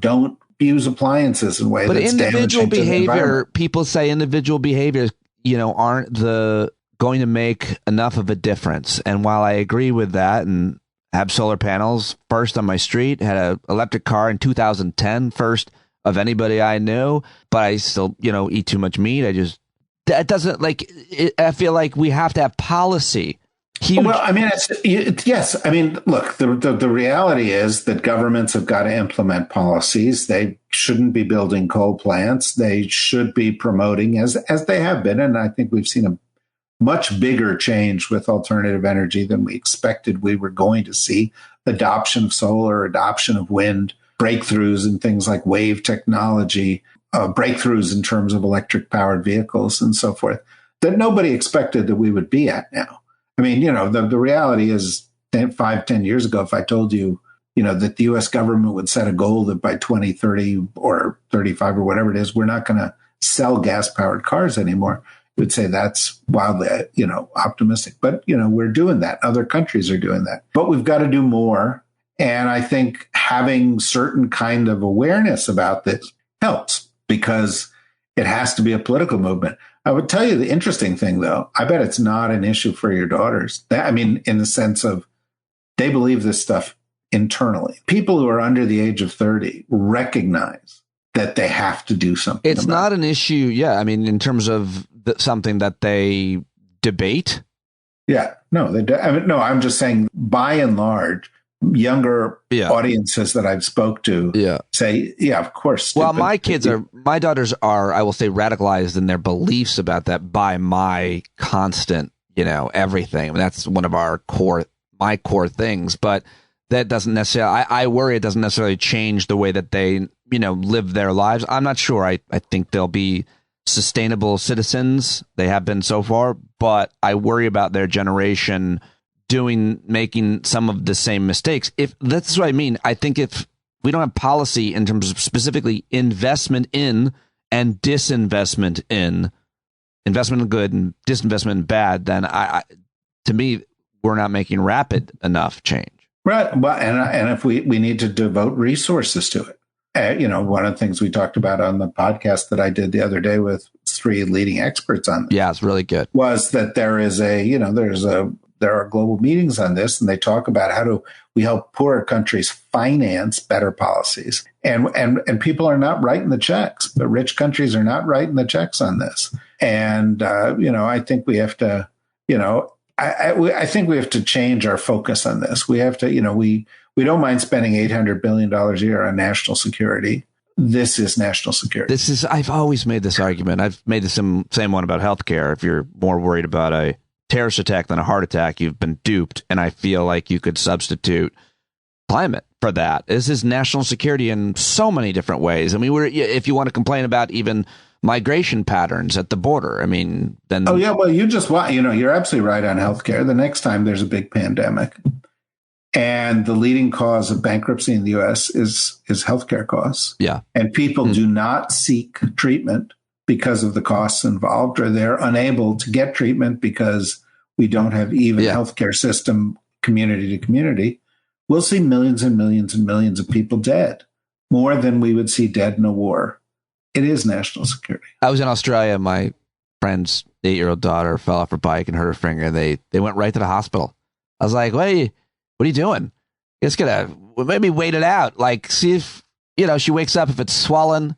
Don't use appliances in a way that's individual damaging to the environment. People say individual behaviors, aren't going to make enough of a difference. And while I agree with that and have solar panels first on my street, had an electric car in 2010, first of anybody I knew, but I still, eat too much meat. I feel like we have to have policy. Huge. Well, I mean, yes. I mean, look, the reality is that governments have got to implement policies. They shouldn't be building coal plants. They should be promoting, as they have been. And I think we've seen a much bigger change with alternative energy than we expected we were going to see. Adoption of solar, adoption of wind, breakthroughs in things like wave technology, breakthroughs in terms of electric powered vehicles and so forth that nobody expected that we would be at now. I mean, the reality is 5-10 years ago, if I told you, that the U.S. government would set a goal that by 2030 or 35 or whatever it is, we're not going to sell gas powered cars anymore, would say that's wildly, optimistic. But, we're doing that. Other countries are doing that. But we've got to do more. And I think having certain kind of awareness about this helps because it has to be a political movement. I would tell you the interesting thing, though, I bet it's not an issue for your daughters. I mean, in the sense of they believe this stuff internally. People who are under the age of 30 recognize that they have to do something. It's not an issue. Yeah. I mean, in terms of something that they debate. Yeah. No, I'm just saying by and large, younger audiences that I've spoke to say, yeah, of course. Well, my daughters are, I will say, radicalized in their beliefs about that by my constant, everything. I mean, that's one of my core things, but that doesn't necessarily, I worry it doesn't necessarily change the way that they, live their lives. I'm not sure. I think they'll be sustainable citizens. They have been so far, but I worry about their generation making some of the same mistakes. If that's what I mean, I think if we don't have policy in terms of specifically investment in and disinvestment in, investment in good and disinvestment in bad, then to me, we're not making rapid enough change. Right. Well, and if we need to devote resources to it. One of the things we talked about on the podcast that I did the other day with 3 leading experts on this. Yeah, it's really good. Was that there are global meetings on this, and they talk about how do we help poorer countries finance better policies. And people are not writing the checks. The rich countries are not writing the checks on this. And, I think we have to, I think we have to change our focus on this. We have to, we don't mind spending $800 billion a year on national security. This is national security. I've always made this argument. I've made the same one about healthcare. If you're more worried about a terrorist attack than a heart attack, you've been duped. And I feel like you could substitute climate for that. This is national security in so many different ways. I mean, if you want to complain about even migration patterns at the border, I mean, then. Oh, yeah. Well, you're absolutely right on healthcare. The next time there's a big pandemic and the leading cause of bankruptcy in the U.S. is healthcare costs. Yeah. And people do not seek treatment because of the costs involved, or they're unable to get treatment because we don't have even healthcare system community to community. We'll see millions and millions and millions of people dead, more than we would see dead in a war. It is national security. I was in Australia. My friend's 8-year-old daughter fell off her bike and hurt her finger. They went right to the hospital. I was like, wait, what are you doing? It's maybe wait it out. Like, see if, she wakes up, if it's swollen,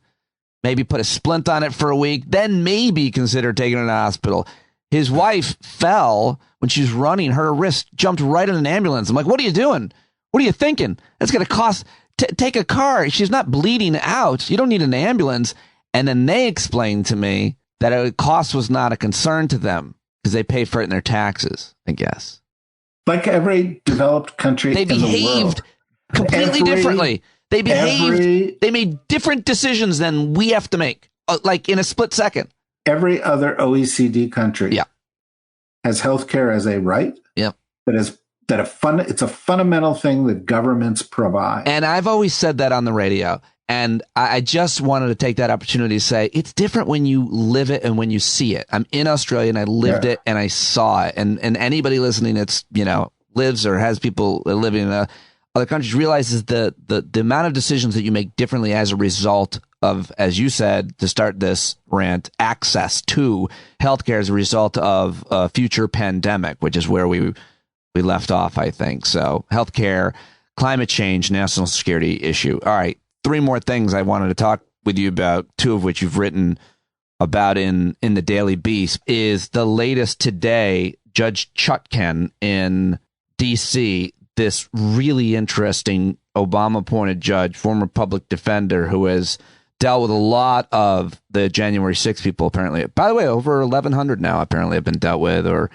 maybe put a splint on it for a week, then maybe consider taking her to the hospital. His wife fell when she was running, hurt her wrist, jumped right in an ambulance. I'm like, what are you doing? What are you thinking? That's going to cost, take a car. She's not bleeding out. You don't need an ambulance. And then they explained to me that cost was not a concern to them because they pay for it in their taxes, I guess. Like every developed country they in the world. They behaved completely differently. They they made different decisions than we have to make, like in a split second. Every other OECD country has healthcare as a right. Yep. It's a fundamental thing that governments provide. And I've always said that on the radio. And I just wanted to take that opportunity to say it's different when you live it and when you see it. I'm in Australia and I lived it and I saw it. And anybody listening that's, lives or has people living in other countries realizes the amount of decisions that you make differently as a result of, as you said, to start this rant, access to healthcare as a result of a future pandemic, which is where we left off, I think. So healthcare, climate change, national security issue. All right. 3 more things I wanted to talk with you about, 2 of which you've written about in the Daily Beast, is the latest today, Judge Chutkan in D.C., this really interesting Obama-appointed judge, former public defender who has dealt with a lot of the January 6th people, apparently. By the way, over 1,100 now apparently have been dealt with or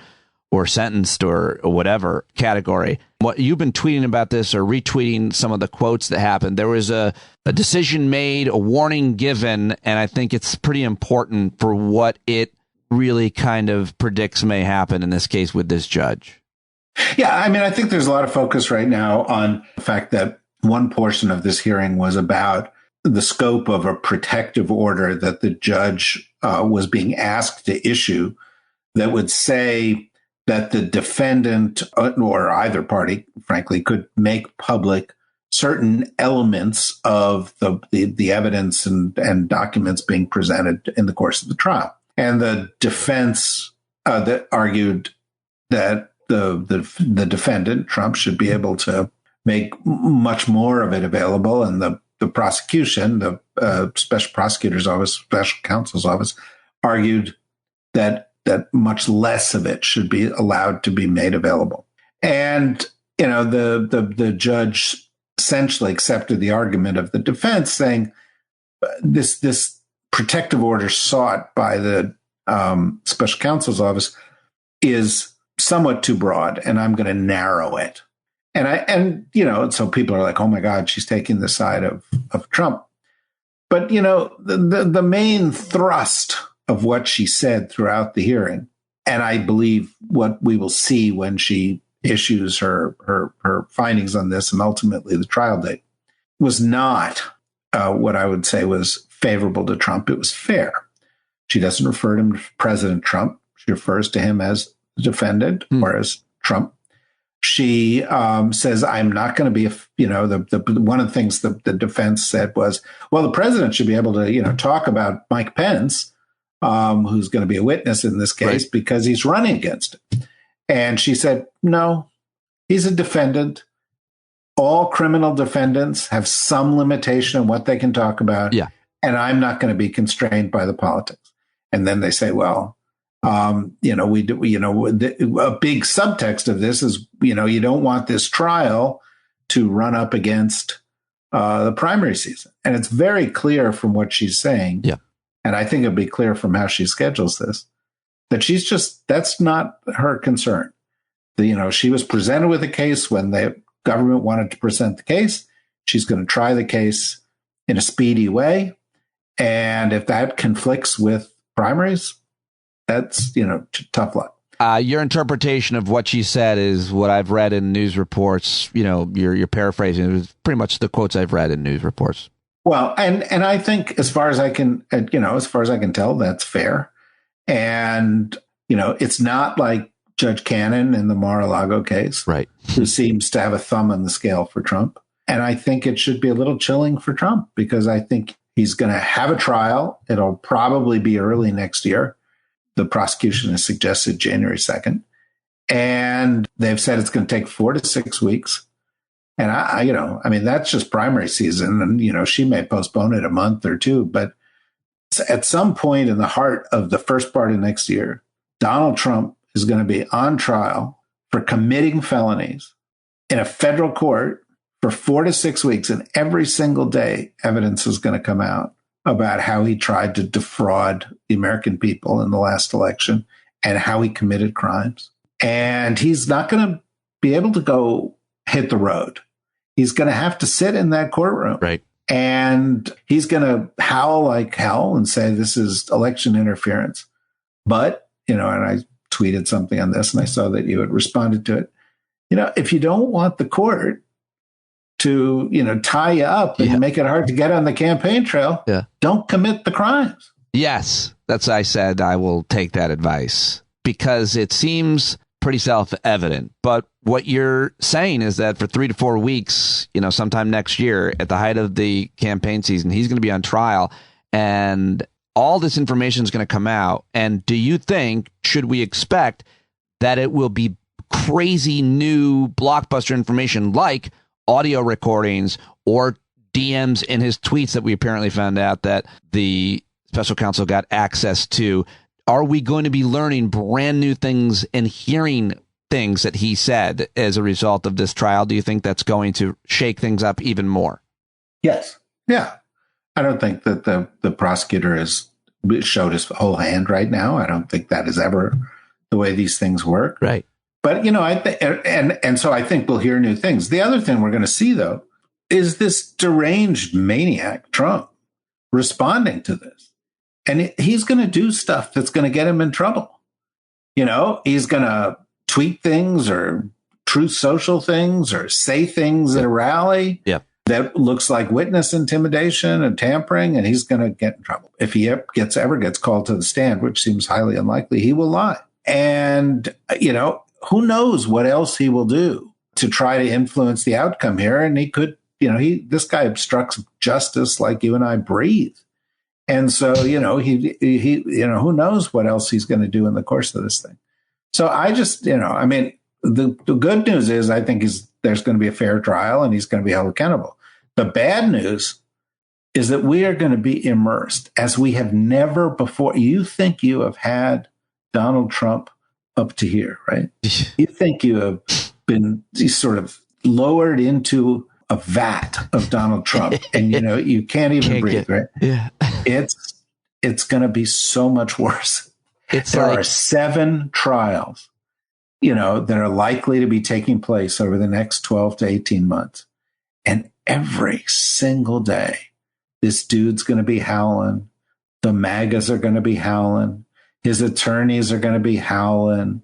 or sentenced or whatever category. What you've been tweeting about this or retweeting some of the quotes that happened. There was a decision made, a warning given, and I think it's pretty important for what it really kind of predicts may happen in this case with this judge. Yeah, I mean, I think there's a lot of focus right now on the fact that one portion of this hearing was about the scope of a protective order that the judge was being asked to issue that would say that the defendant or either party, frankly, could make public certain elements of the evidence and documents being presented in the course of the trial. And the defense that argued that the defendant, Trump, should be able to make much more of it available. And the prosecution, the special prosecutor's office, special counsel's office, argued that much less of it should be allowed to be made available. And, you know, the judge essentially accepted the argument of the defense, saying this protective order sought by the special counsel's office is somewhat too broad, and I'm going to narrow it. And so people are like, oh my God, she's taking the side of Trump. But, you know, the main thrust of what she said throughout the hearing, and I believe what we will see when she issues her findings on this and ultimately the trial date, was not what I would say was favorable to Trump. It was fair. She doesn't refer to him as President Trump. She refers to him as the defendant or as Trump. She says, I'm not going to be, one of the things the defense said was, well, the president should be able to, talk about Mike Pence, who's going to be a witness in this case, right, because he's running against him. And she said, no, he's a defendant. All criminal defendants have some limitation on what they can talk about. Yeah. And I'm not going to be constrained by the politics. And then they say, well, a big subtext of this is, you don't want this trial to run up against the primary season. And it's very clear from what she's saying. Yeah. And I think it'll be clear from how she schedules this, that that's not her concern. She was presented with a case when the government wanted to present the case. She's going to try the case in a speedy way. And if that conflicts with primaries, that's, tough luck. Your interpretation of what she said is what I've read in news reports. You're paraphrasing. It was pretty much the quotes I've read in news reports. Well, and I think as far as I can tell, that's fair. And, it's not like Judge Cannon in the Mar-a-Lago case, right, who seems to have a thumb on the scale for Trump. And I think it should be a little chilling for Trump because I think he's going to have a trial. It'll probably be early next year. The prosecution has suggested January 2nd. And they've said it's going to take 4 to 6 weeks. And that's just primary season. And, she may postpone it a month or two. But at some point in the heart of the first part of next year, Donald Trump is going to be on trial for committing felonies in a federal court for 4 to 6 weeks. And every single day, evidence is going to come out about how he tried to defraud the American people in the last election and how he committed crimes. And he's not going to be able to go hit the road. He's going to have to sit in that courtroom. Right. And he's going to howl like hell and say this is election interference. But, and I tweeted something on this and I saw that you had responded to it. If you don't want the court to, tie you up and make it hard to get on the campaign trail, don't commit the crimes. Yes, I said I will take that advice because it seems pretty self-evident. But what you're saying is that for 3 to 4 weeks, sometime next year at the height of the campaign season, he's going to be on trial and all this information is going to come out. And do you think, should we expect that it will be crazy new blockbuster information like audio recordings or DMs in his tweets that we apparently found out that the special counsel got access to? Are we going to be learning brand new things and hearing things that he said as a result of this trial? Do you think that's going to shake things up even more? Yes. Yeah. I don't think that the prosecutor has showed his whole hand right now. I don't think that is ever the way these things work. Right. But, and so I think we'll hear new things. The other thing we're going to see, though, is this deranged maniac, Trump, responding to this. And he's going to do stuff that's going to get him in trouble. He's going to tweet things or Truth Social things or say things at a rally that looks like witness intimidation and tampering, and he's going to get in trouble. If he ever gets called to the stand, which seems highly unlikely, he will lie. And, who knows what else he will do to try to influence the outcome here. And he could, this guy obstructs justice like you and I breathe. And so, he who knows what else he's going to do in the course of this thing. So I just, the good news is I think there's going to be a fair trial and he's going to be held accountable. The bad news is that we are going to be immersed as we have never before. You think you have had Donald Trump up to here, right? You think you have been sort of lowered into a vat of Donald Trump and, you can't even breathe, right? Yeah. It's going to be so much worse. There are 7 trials, that are likely to be taking place over the next 12 to 18 months. And every single day, this dude's going to be howling. The MAGAs are going to be howling. His attorneys are going to be howling.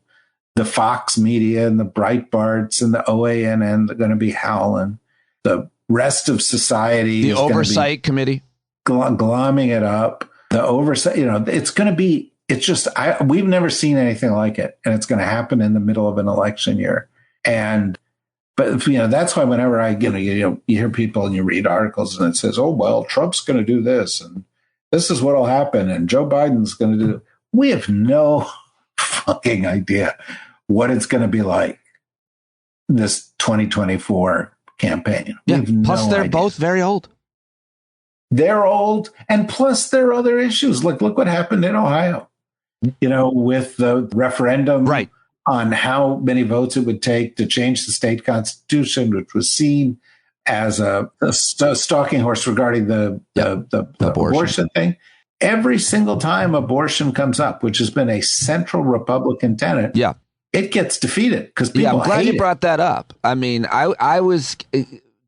The Fox media and the Breitbarts and the OANN are going to be howling. The rest of society, the oversight committee, glomming it up. The oversight, it's going to be. It's just we've never seen anything like it, and it's going to happen in the middle of an election year. But that's why whenever you hear people and you read articles and it says, "Oh well, Trump's going to do this and this is what will happen," and Joe Biden's going to do. We have no fucking idea what it's going to be like this 2024 campaign. Yeah. Plus, they're both very old. They're old, and plus there are other issues. Look what happened in Ohio. With the referendum on how many votes it would take to change the state constitution, which was seen as a stalking horse regarding the abortion thing. Every single time abortion comes up, which has been a central Republican tenet, it gets defeated because people I'm glad you hate brought that up. I mean, I was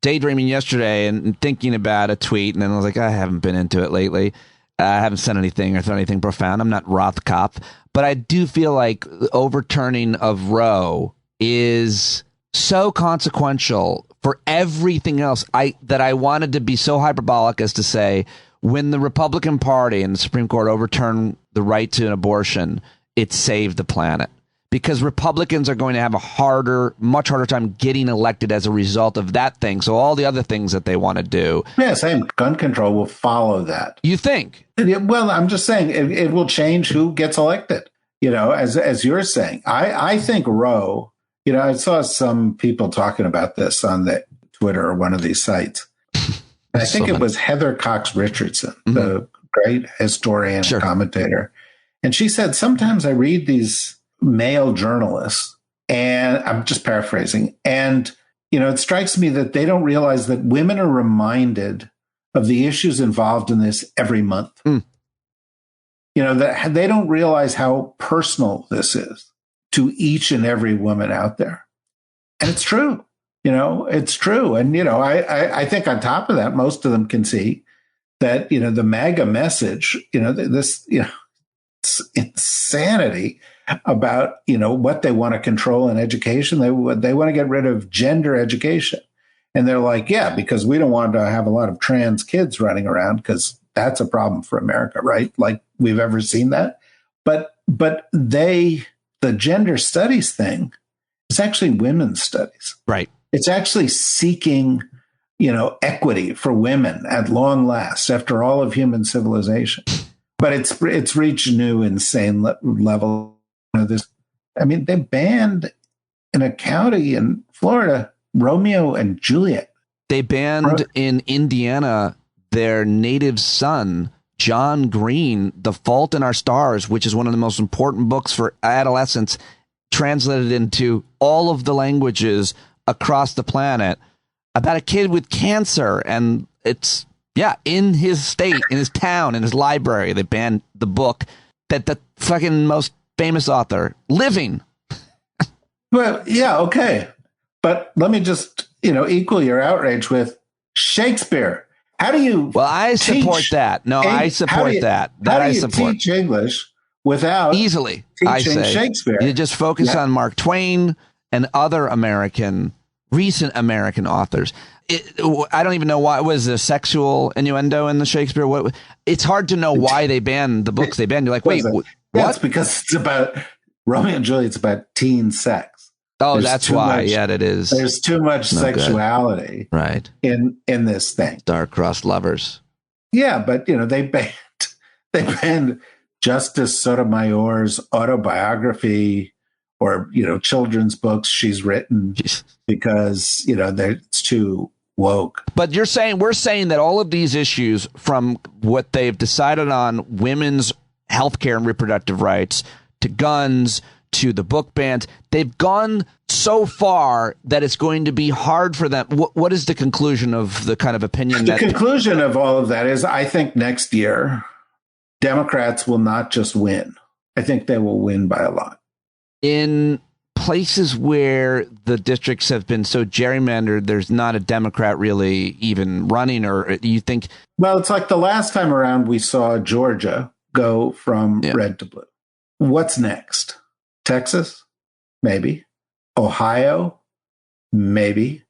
daydreaming yesterday and thinking about a tweet, and then I was like, I haven't been into it lately. I haven't said anything or thought anything profound. I'm not Rothkopf, but I do feel like the overturning of Roe is so consequential for everything else that I wanted to be so hyperbolic as to say, when the Republican Party and the Supreme Court overturn the right to an abortion, it saved the planet. Because Republicans are going to have much harder time getting elected as a result of that thing. So all the other things that they want to do. Yeah, same. Gun control will follow that. You think? Well, I'm just saying it will change who gets elected, as you're saying. I think Roe, I saw some people talking about this on the Twitter or one of these sites. I think it was Heather Cox Richardson, the great historian and commentator. And she said, sometimes I read these male journalists, and I'm just paraphrasing, and, it strikes me that they don't realize that women are reminded of the issues involved in this every month. That they don't realize how personal this is to each and every woman out there. And it's true. It's true. And, I think on top of that, most of them can see that, the MAGA message, this, insanity about, what they want to control in education. They want to get rid of gender education. And they're like, yeah, because we don't want to have a lot of trans kids running around because that's a problem for America, right? Like we've ever seen that. But the gender studies thing is actually women's studies. Right. It's actually seeking, equity for women at long last after all of human civilization. But it's reached a new insane level. They banned in a county in Florida, Romeo and Juliet. They banned in Indiana their native son, John Green, The Fault in Our Stars, which is one of the most important books for adolescents, translated into all of the languages across the planet, about a kid with cancer. And it's, in his state, in his town, in his library, they banned the book that the fucking most famous author living. Well, yeah, okay. But let me just, equal your outrage with Shakespeare. How do you Well, I support that. No, I support that. That I support. How do you teach English without easily teaching Shakespeare? You just focus on Mark Twain and other recent American authors. I don't even know why. Was there sexual innuendo in the Shakespeare? It's hard to know why they banned the books they banned. You're like, wait, what? It's because it's about Romeo and Juliet's about teen sex. Oh, that's why. Yeah, it is. There's too much sexuality, right, in this thing. Star-crossed lovers. Yeah, but they banned Justice Sotomayor's autobiography or children's books she's written because it's too woke. But we're saying that all of these issues, from what they've decided on women's healthcare and reproductive rights to guns to the book bans, they've gone so far that it's going to be hard for them. What is the conclusion of the kind of opinion? The conclusion of all of that is, I think next year, Democrats will not just win. I think they will win by a lot. In places where the districts have been so gerrymandered, there's not a Democrat really even running, or do you think? Well, it's like the last time around we saw Georgia go from red to blue. What's next? Texas? Maybe. Ohio? Maybe.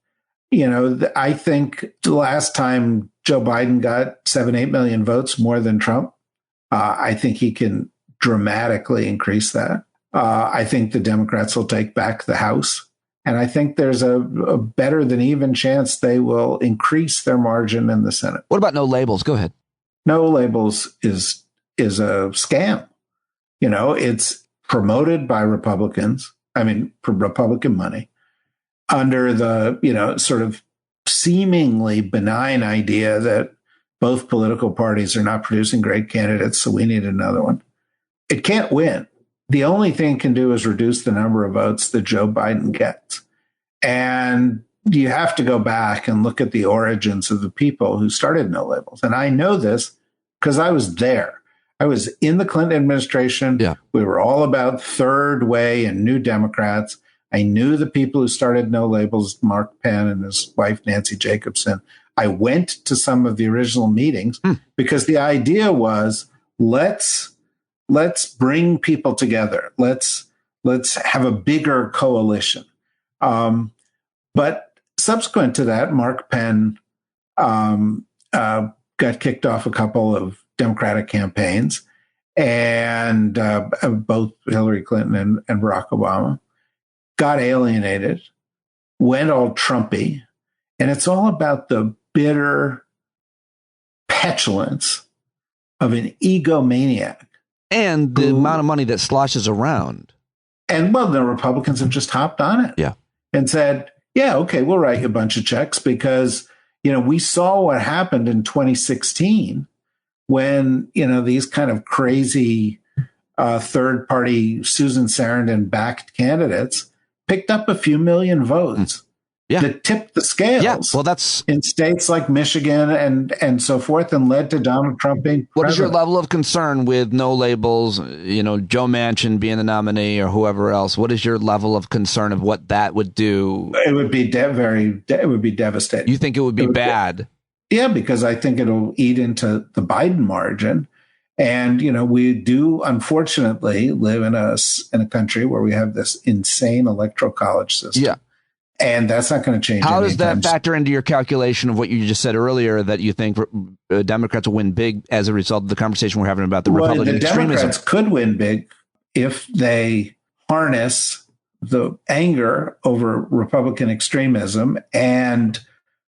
I think the last time Joe Biden got 7-8 million votes more than Trump, I think he can dramatically increase that. I think the Democrats will take back the House. And I think there's a better than even chance they will increase their margin in the Senate. What about no labels? Go ahead. No labels is a scam. It's promoted by Republicans. I mean, for Republican money, under the, sort of seemingly benign idea that both political parties are not producing great candidates, so we need another one. It can't win. The only thing it can do is reduce the number of votes that Joe Biden gets. And you have to go back and look at the origins of the people who started no labels. And I know this because I was there. I was in the Clinton administration. Yeah. We were all about third way and New Democrats. I knew the people who started no labels, Mark Penn and his wife, Nancy Jacobson. I went to some of the original meetings because the idea was, let's bring people together. Let's have a bigger coalition. But subsequent to that, Mark Penn got kicked off a couple of Democratic campaigns, and both Hillary Clinton and Barack Obama got alienated, went all Trumpy, and it's all about the bitter petulance of an egomaniac. And the amount of money that sloshes around. And, well, the Republicans have just hopped on it. Yeah. And said, yeah, okay, we'll write you a bunch of checks because, we saw what happened in 2016 when, these kind of crazy third-party Susan Sarandon-backed candidates picked up a few million votes that tipped the scales. Yeah, well, that's in states like Michigan and so forth, and led to Donald Trump being What president. is your level of concern with no labels, Joe Manchin being the nominee or whoever else? What is your level of concern of what that would do? It would be it would be devastating. You think it would be bad? Yeah, because I think it'll eat into the Biden margin. And, we do, unfortunately, live in a country where we have this insane electoral college system. Yeah. And that's not going to change. How does that factor into your calculation of what you just said earlier, that you think Democrats will win big as a result of the conversation we're having about the Republican extremism? Democrats could win big if they harness the anger over Republican extremism and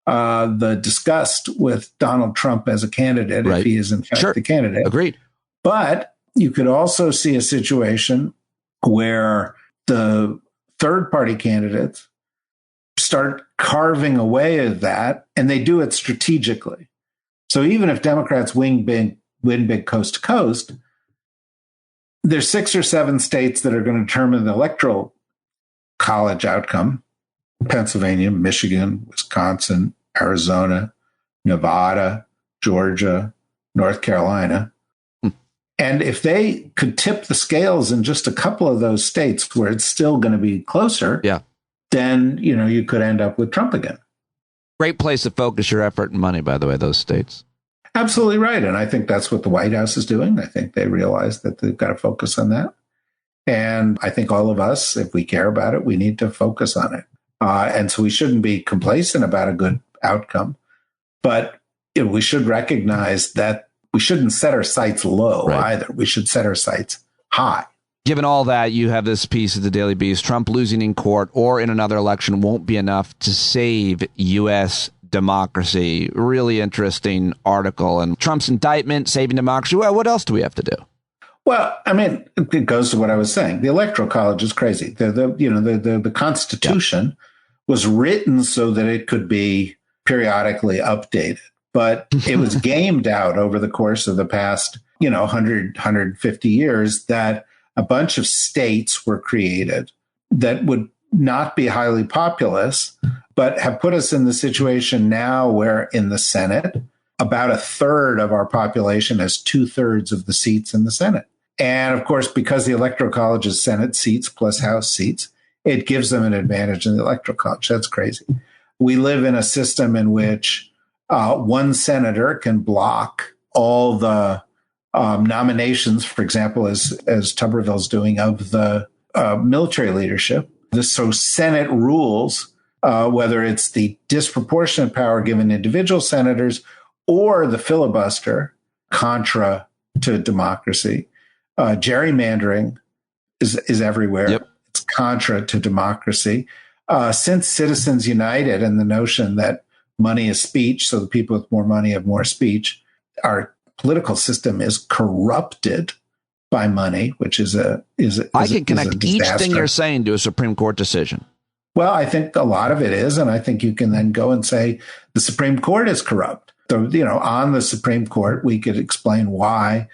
the disgust with Donald Trump as a candidate, if he is in fact the candidate. Agreed. But you could also see a situation where the third-party candidates start carving away at that, and they do it strategically. So even if Democrats win big coast to coast, there's 6 or 7 states that are going to determine the electoral college outcome: Pennsylvania, Michigan, Wisconsin, Arizona, Nevada, Georgia, North Carolina. And if they could tip the scales in just a couple of those states where it's still going to be closer, then, you could end up with Trump again. Great place to focus your effort and money, by the way, those states. Absolutely right. And I think that's what the White House is doing. I think they realize that they've got to focus on that. And I think all of us, if we care about it, we need to focus on it. And so we shouldn't be complacent about a good outcome. But we should recognize that we shouldn't set our sights low either. We should set our sights high. Given all that, you have this piece of the Daily Beast. Trump losing in court or in another election won't be enough to save U.S. democracy. Really interesting article. And Trump's indictment, saving democracy. Well, what else do we have to do? Well, I mean, it goes to what I was saying. The Electoral College is crazy. The Constitution was written so that it could be periodically updated, but it was gamed out over the course of the past, 100, 150 years that a bunch of states were created that would not be highly populous, but have put us in the situation now where in the Senate, about a third of our population has 2/3 of the seats in the Senate. And of course, because the Electoral College is Senate seats plus House seats, it gives them an advantage in the Electoral College. That's crazy. We live in a system in which one senator can block all the nominations, for example, as Tuberville's doing, of the military leadership. So Senate rules, whether it's the disproportionate power given individual senators or the filibuster, contra to democracy. Gerrymandering is everywhere. Yep. It's contra to democracy. Since Citizens United and the notion that money is speech, so the people with more money have more speech, our political system is corrupted by money, which is I can connect each thing you're saying to a Supreme Court decision. Well, I think a lot of it is, and I think you can then go and say the Supreme Court is corrupt. So, on the Supreme Court, we could explain why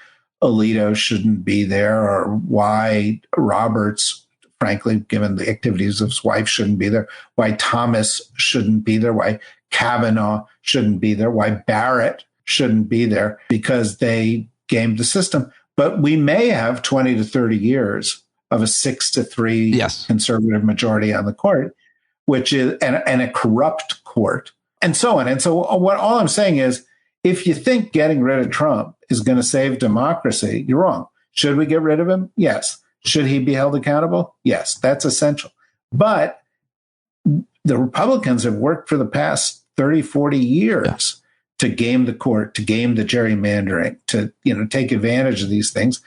Alito shouldn't be there, or why Roberts, frankly, given the activities of his wife, shouldn't be there, why Thomas shouldn't be there, why Kavanaugh shouldn't be there, why Barrett shouldn't be there, because they gamed the system. But we may have 20 to 30 years of a 6-3 conservative majority on the court, which is and a corrupt court, and so on. And so all I'm saying is, if you think getting rid of Trump is going to save democracy, you're wrong. Should we get rid of him? Yes. Should he be held accountable? Yes, that's essential. But the Republicans have worked for the past 30, 40 years to game the court, to game the gerrymandering, to take advantage of these things.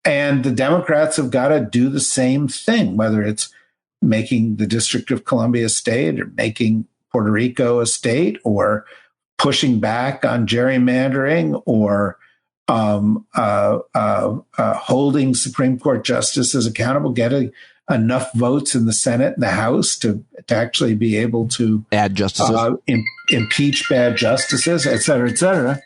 And the Democrats have got to do the same thing, whether it's making the District of Columbia a state, or making Puerto Rico a state, or pushing back on gerrymandering, or holding Supreme Court justices accountable, getting enough votes in the Senate and the House to actually be able to add justices, impeach bad justices, et cetera, et cetera.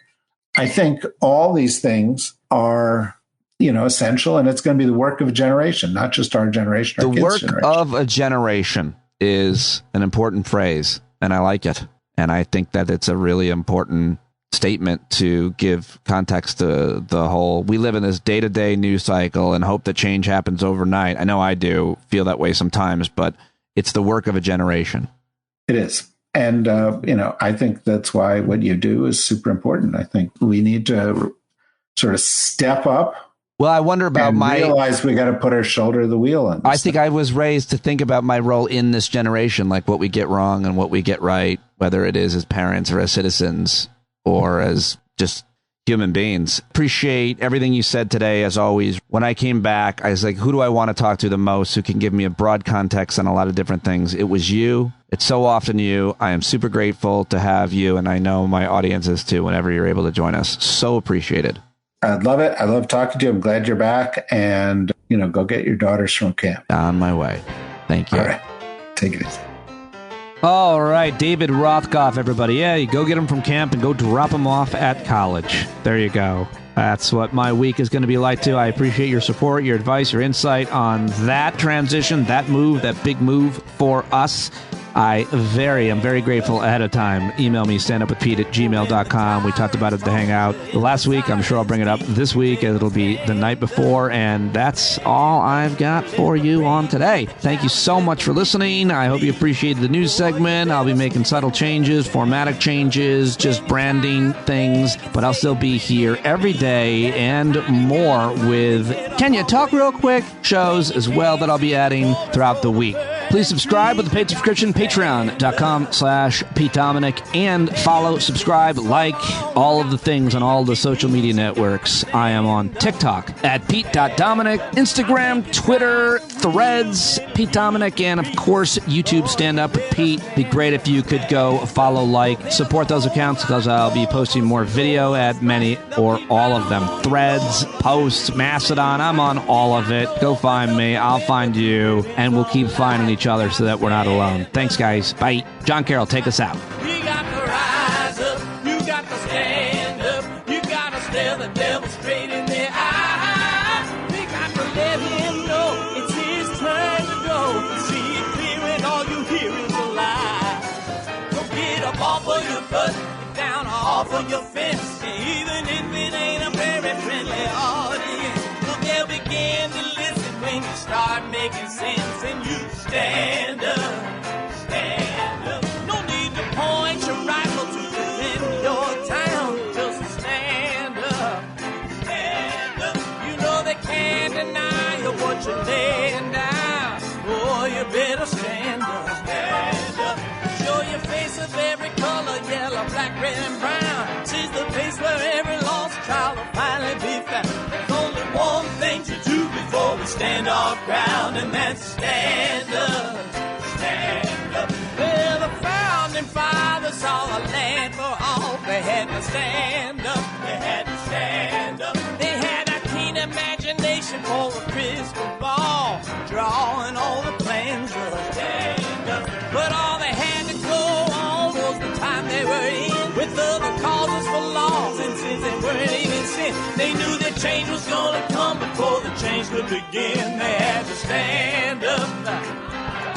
I think all these things are essential, and it's going to be the work of a generation, not just our generation. The work of a generation is an important phrase, and I like it. And I think that it's a really important statement to give context to the whole. We live in this day-to-day news cycle and hope that change happens overnight. I know I do feel that way sometimes, but it's the work of a generation. It is. And, I think that's why what you do is super important. I think we need to sort of step up. Well, I wonder about realize we got to put our shoulder to the wheel on this. I think I was raised to think about my role in this generation, like what we get wrong and what we get right, whether it is as parents or as citizens or as just human beings. Appreciate everything you said today, as always. When I came back, I was like, who do I want to talk to the most, who can give me a broad context on a lot of different things? It was you. It's so often you. I am super grateful to have you, and I know my audience is too, whenever you're able to join us. So appreciated. I'd love it. I love talking to you. I'm glad you're back. And, go get your daughters from camp. On my way. Thank you. All right. Take it easy. All right. David Rothkopf, everybody. Yeah, you go get them from camp and go drop them off at college. There you go. That's what my week is going to be like, too. I appreciate your support, your advice, your insight on that transition, that move, that big move for us. I am very grateful ahead of time. Email me, standupwithpete@gmail.com. We talked about it at the Hangout last week. I'm sure I'll bring it up this week. It'll be the night before, and that's all I've got for you on today. Thank you so much for listening. I hope you appreciated the news segment. I'll be making subtle changes, formatic changes, just branding things, but I'll still be here every day and more with Can You Talk Real Quick shows as well that I'll be adding throughout the week. Please subscribe with a paid subscription, patreon.com/Pete Dominic, and follow, subscribe, like, all of the things on all the social media networks. I am on TikTok at Pete.Dominic, Instagram, Twitter, Threads, Pete Dominic, and of course, YouTube Stand Up with Pete. Be great if you could go follow, like, support those accounts because I'll be posting more video at many or all of them. Threads, posts, Mastodon, I'm on all of it. Go find me, I'll find you, and we'll keep finding each other so that we're not alone. Thanks, guys. Bye. John Carroll, take us out. You got to rise up. You got to stand up. You got to stare the devil straight in the eye. We got to let him know it's his turn to go. See it clear and all you hear is a lie. Don't get up off of your butt, get down off of your fence. Even if it ain't a very friendly audience, well, they'll begin to listen when you start making sense. And you stand up, stand up. No need to point your rifle to defend your town. Just stand up, stand up. You know they can't deny you what you're laying down. Boy, you better stand up, stand up. Show your face of every color, yellow, black, red, and brown. She's the place where every lost child will finally be found. There's only one thing to do before we stand our ground, and that's stand up, stand up. Well, the founding fathers saw a land for all. They had to stand up, they had to stand up. They had a keen imagination for a crystal ball, drawing all the plans of stand up. But all they had to go on was the time they were in, with other causes for laws, and since they weren't even sin, they knew that change was gonna come before the change could begin. They had to stand up.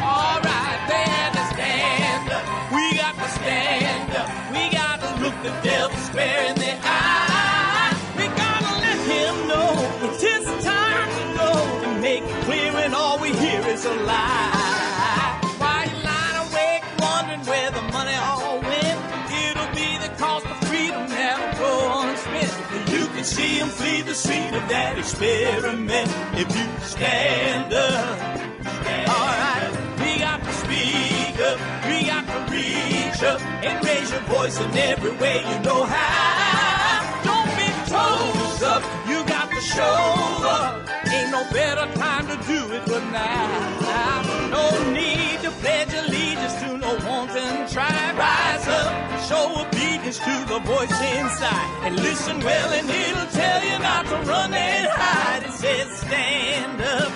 All right, they had to stand up. We got to stand up. We got to look the devil square in the eye. We gotta let him know it's his time to go, and make it clear when all we hear is a lie. Why you lying awake wondering where the money all went? It'll be the cost of freedom that'll go unspent. You can see him flee the scene of that experiment if you stand up. All right, we got to speak up, we got to reach up and raise your voice in every way you know how. Don't be toes up, you got to show up. Ain't no better time to do it but now. No need to pledge allegiance to no wanton tribe. Rise up, show obedience to the voice inside, and listen well and it'll tell you not to run and hide. It says stand up.